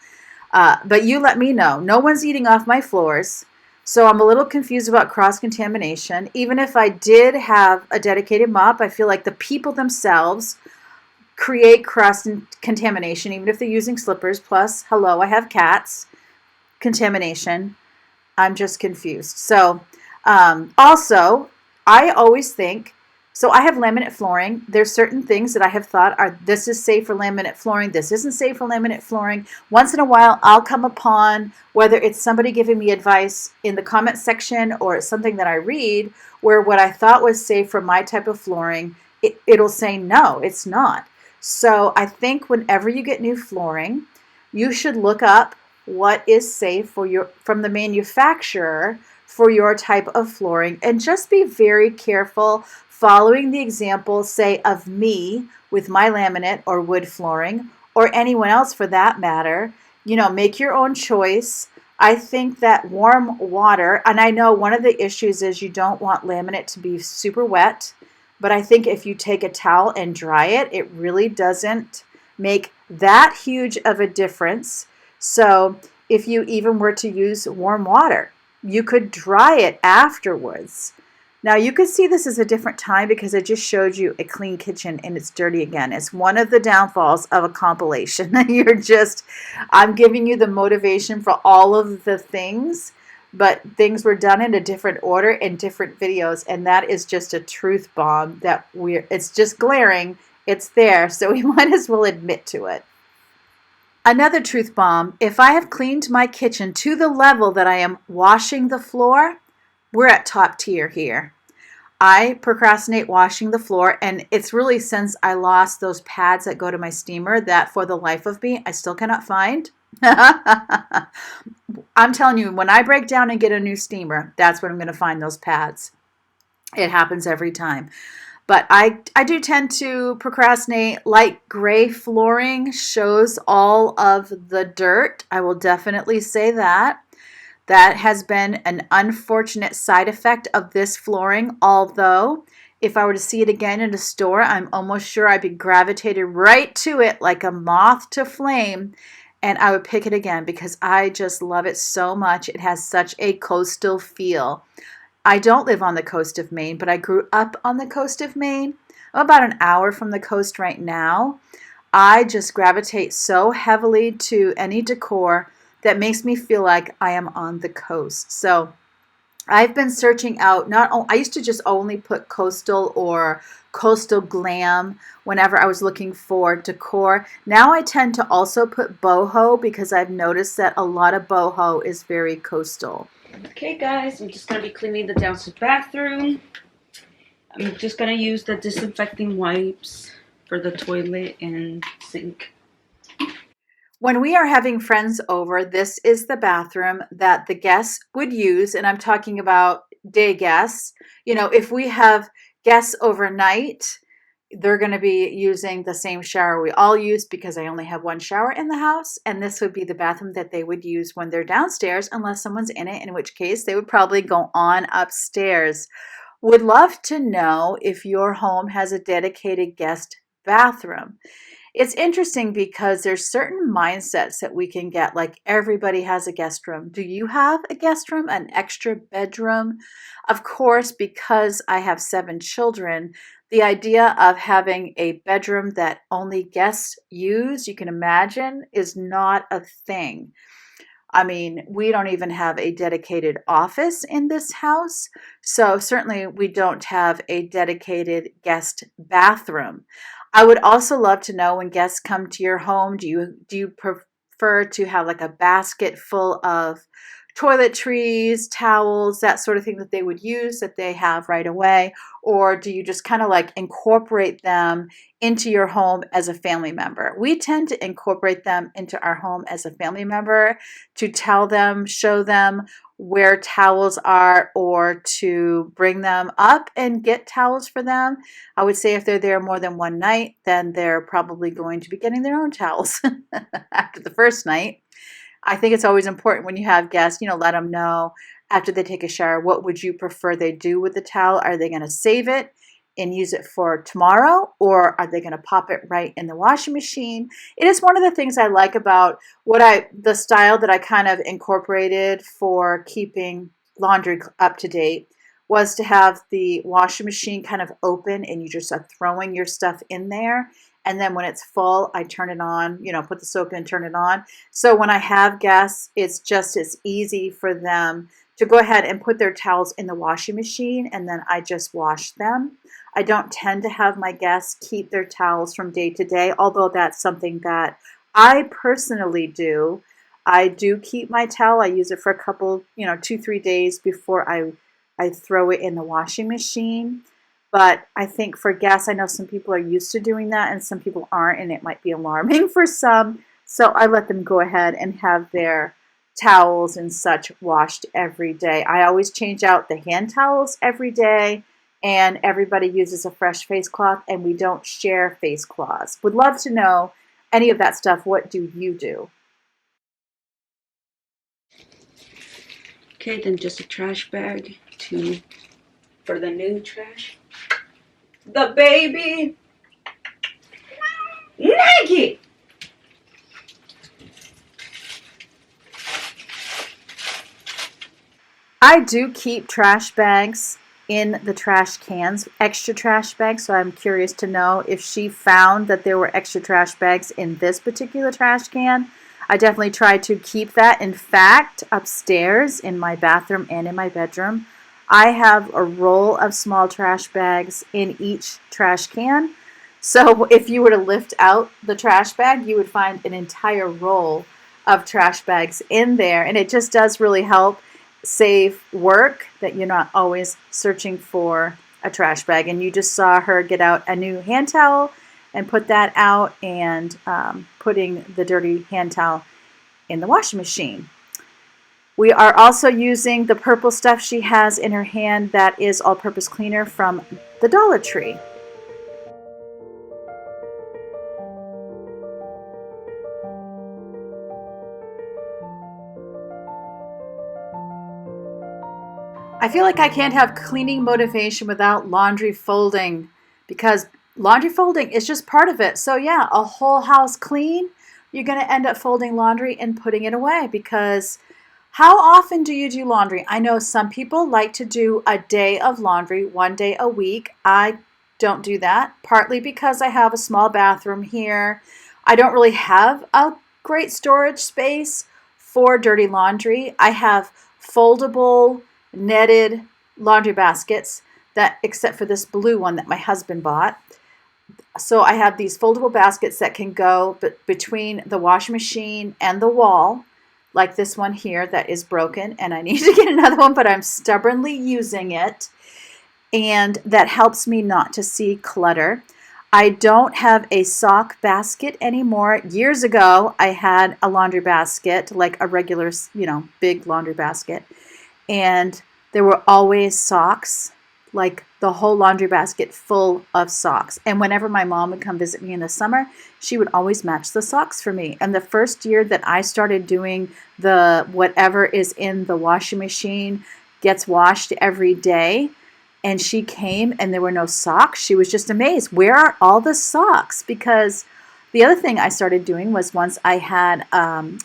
But you let me know. No one's eating off my floors, so I'm a little confused about cross-contamination. Even if I did have a dedicated mop, I feel like the people themselves create cross-contamination, even if they're using slippers. Plus, hello, I have cats. Contamination. I'm just confused. So, also, I always think, so I have laminate flooring. There's certain things that I have thought are, this is safe for laminate flooring, this isn't safe for laminate flooring. Once in a while, I'll come upon, whether it's somebody giving me advice in the comment section or it's something that I read, where what I thought was safe for my type of flooring, it'll say, no, it's not. So I think whenever you get new flooring, you should look up what is safe for your from the manufacturer for your type of flooring, and just be very careful following the example, say, of me with my laminate or wood flooring, or anyone else for that matter. Make your own choice. I think that warm water, and I know one of the issues is you don't want laminate to be super wet, but I think if you take a towel and dry it, it really doesn't make that huge of a difference. So if you even were to use warm water, you could dry it afterwards. Now you could see this is a different time because I just showed you a clean kitchen and it's dirty again. It's one of the downfalls of a compilation. I'm giving you the motivation for all of the things, but things were done in a different order in different videos, and that is just a truth bomb it's just glaring. It's there, so we might as well admit to it. Another truth bomb: if I have cleaned my kitchen to the level that I am washing the floor, we're at top tier here. I procrastinate washing the floor, and it's really since I lost those pads that go to my steamer that for the life of me, I still cannot find. I'm telling you, when I break down and get a new steamer, that's when I'm going to find those pads. It happens every time. But I do tend to procrastinate. Light gray flooring shows all of the dirt. I will definitely say that. That has been an unfortunate side effect of this flooring, although if I were to see it again in a store, I'm almost sure I'd be gravitated right to it like a moth to flame, and I would pick it again because I just love it so much. It has such a coastal feel. I don't live on the coast of Maine, but I grew up on the coast of Maine. I'm about an hour from the coast right now. I just gravitate so heavily to any decor that makes me feel like I am on the coast. So I've been searching out, I used to just only put coastal or coastal glam whenever I was looking for decor. Now I tend to also put boho because I've noticed that a lot of boho is very coastal. Okay guys, I'm just going to be cleaning the downstairs bathroom. I'm just going to use the disinfecting wipes for the toilet and sink. When we are having friends over, this is the bathroom that the guests would use, and I'm talking about day guests. If we have guests overnight, they're going to be using the same shower we all use because I only have one shower in the house, and this would be the bathroom that they would use when they're downstairs, unless someone's in it, in which case they would probably go on upstairs. Would love to know if your home has a dedicated guest bathroom. It's interesting because there's certain mindsets that we can get, like everybody has a guest room. Do you have a guest room, an extra bedroom? Of course, because I have 7 children, the idea of having a bedroom that only guests use, you can imagine, is not a thing. I mean, we don't even have a dedicated office in this house, so certainly we don't have a dedicated guest bathroom. I would also love to know, when guests come to your home, do you prefer to have like a basket full of toiletries, towels, that sort of thing that they would use that they have right away? Or do you just kind of like incorporate them into your home as a family member? We tend to incorporate them into our home as a family member to tell them, show them where towels are, or to bring them up and get towels for them. I would say if they're there more than one night, then they're probably going to be getting their own towels after the first night. I think it's always important when you have guests, let them know after they take a shower, what would you prefer they do with the towel? Are they going to save it and use it for tomorrow, or are they going to pop it right in the washing machine? It is one of the things I like about the style that I kind of incorporated for keeping laundry up to date, was to have the washing machine kind of open and you just are throwing your stuff in there. And then when it's full, I turn it on, put the soap in, turn it on. So when I have guests, it's just as easy for them to go ahead and put their towels in the washing machine, and then I just wash them. I don't tend to have my guests keep their towels from day to day, although that's something that I personally do. I do keep my towel. I use it for a couple, 2-3 days before I throw it in the washing machine. But I think for guests, I know some people are used to doing that and some people aren't, and it might be alarming for some. So I let them go ahead and have their towels and such washed every day. I always change out the hand towels every day, and everybody uses a fresh face cloth, and we don't share face cloths. Would love to know any of that stuff. What do you do? Okay, then just a trash bag for the new trash. The baby Nike. I do keep trash bags in the trash cans, extra trash bags, so I'm curious to know if she found that there were extra trash bags in this particular trash can. I definitely try to keep that. In fact, upstairs in my bathroom and in my bedroom, I have a roll of small trash bags in each trash can. So if you were to lift out the trash bag, you would find an entire roll of trash bags in there, and it just does really help save work that you're not always searching for a trash bag. And you just saw her get out a new hand towel and put that out, and putting the dirty hand towel in the washing machine. We are also using the purple stuff she has in her hand that is all-purpose cleaner from the Dollar Tree. I feel like I can't have cleaning motivation without laundry folding, because laundry folding is just part of it. So yeah, a whole house clean, you're going to end up folding laundry and putting it away, because how often do you do laundry? I know some people like to do a day of laundry, 1 day a week. I don't do that, partly because I have a small bathroom here. I don't really have a great storage space for dirty laundry. I have foldable netted laundry baskets, that except for this blue one that my husband bought. So I have these foldable baskets that can go between the washing machine and the wall, like this one here that is broken, and I need to get another one, but I'm stubbornly using it, and that helps me not to see clutter. I don't have a sock basket anymore. Years ago, I had a laundry basket, like a regular, big laundry basket, and there were always socks, like the whole laundry basket full of socks. And whenever my mom would come visit me in the summer, she would always match the socks for me. And the first year that I started doing the whatever is in the washing machine gets washed every day, and she came and there were no socks, she was just amazed. Where are all the socks? Because the other thing I started doing was, once I had,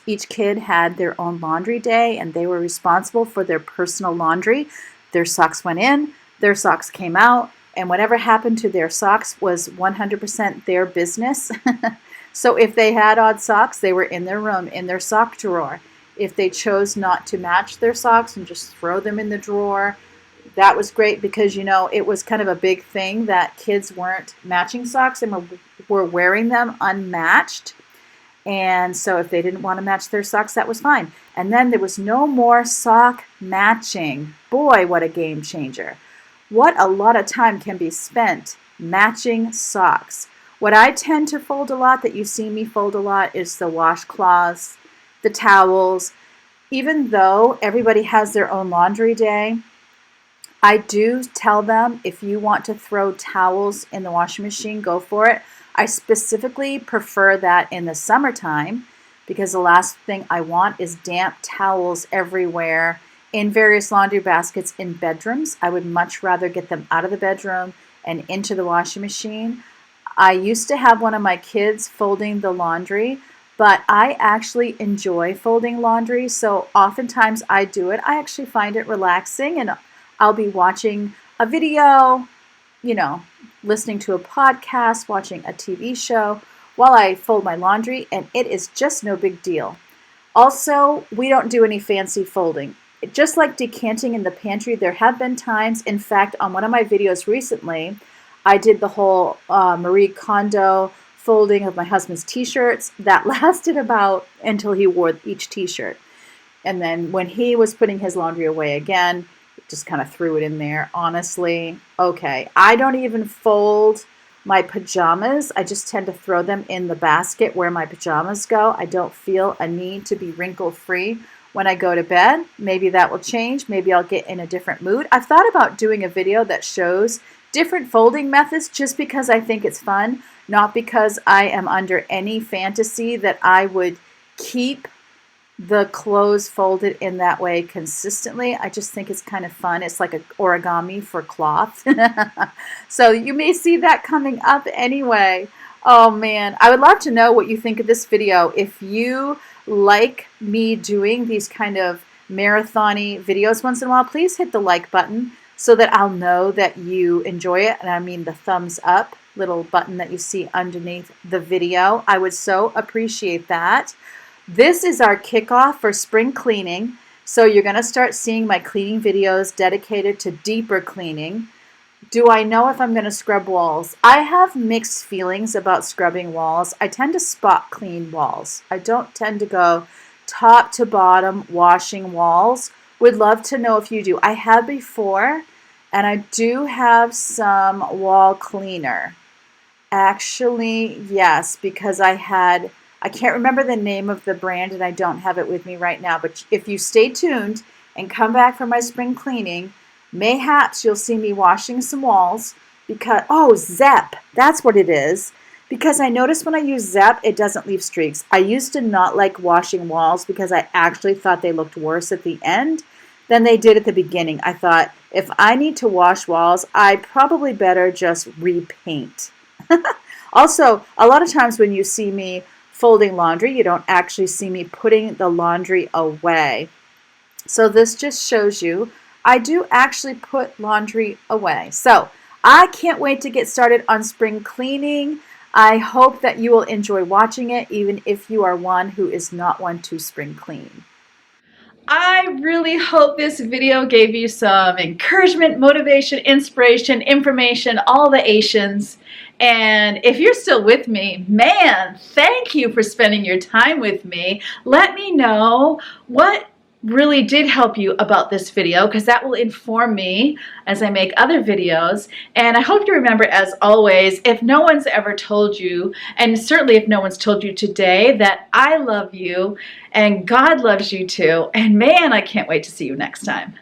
each kid had their own laundry day and they were responsible for their personal laundry. Their socks went in, their socks came out, and whatever happened to their socks was 100% their business. So if they had odd socks, they were in their room, in their sock drawer. If they chose not to match their socks and just throw them in the drawer, that was great, because, it was kind of a big thing that kids weren't matching socks and were wearing them unmatched. And so if they didn't want to match their socks, that was fine. And then there was no more sock matching. Boy, what a game changer. What a lot of time can be spent matching socks. What I tend to fold a lot, that you see me fold a lot, is the washcloths, the towels. Even though everybody has their own laundry day, I do tell them, if you want to throw towels in the washing machine, go for it. I specifically prefer that in the summertime, because the last thing I want is damp towels everywhere in various laundry baskets in bedrooms. I would much rather get them out of the bedroom and into the washing machine. I used to have one of my kids folding the laundry, but I actually enjoy folding laundry, so oftentimes I do it. I actually find it relaxing, and I'll be watching a video, listening to a podcast, watching a TV show while I fold my laundry, and it is just no big deal. Also, we don't do any fancy folding. Just like decanting in the pantry, there have been times, in fact, on one of my videos recently, I did the whole Marie Kondo folding of my husband's t-shirts. That lasted about until he wore each t-shirt. And then when he was putting his laundry away again, just kind of threw it in there. Honestly, okay. I don't even fold my pajamas. I just tend to throw them in the basket where my pajamas go. I don't feel a need to be wrinkle-free when I go to bed. Maybe that will change. Maybe I'll get in a different mood. I've thought about doing a video that shows different folding methods just because I think it's fun, not because I am under any fantasy that I would keep the clothes folded in that way consistently. I just think it's kind of fun. It's like an origami for cloth. So you may see that coming up anyway. Oh man, I would love to know what you think of this video. If you like me doing these kind of marathon-y videos once in a while, please hit the like button so that I'll know that you enjoy it. And I mean the thumbs up little button that you see underneath the video. I would so appreciate that. This is our kickoff for spring cleaning. So you're going to start seeing my cleaning videos dedicated to deeper cleaning. Do I know if I'm going to scrub walls? I have mixed feelings about scrubbing walls. I tend to spot clean walls. I don't tend to go top to bottom washing walls. Would love to know if you do. I have before, and I do have some wall cleaner. Actually, yes, because I can't remember the name of the brand and I don't have it with me right now, but if you stay tuned and come back for my spring cleaning, mayhaps you'll see me washing some walls because, oh, Zep, that's what it is. Because I noticed when I use Zep, it doesn't leave streaks. I used to not like washing walls because I actually thought they looked worse at the end than they did at the beginning. I thought, if I need to wash walls, I probably better just repaint. Also, a lot of times when you see me folding laundry, you don't actually see me putting the laundry away. So this just shows you I do actually put laundry away. So I can't wait to get started on spring cleaning. I hope that you will enjoy watching it, even if you are one who is not one to spring clean. I really hope this video gave you some encouragement, motivation, inspiration, information, all the Asians. And if you're still with me, man, thank you for spending your time with me. Let me know what really did help you about this video, because that will inform me as I make other videos. And I hope you remember, as always, if no one's ever told you, and certainly if no one's told you today, that I love you and God loves you too. And man, I can't wait to see you next time.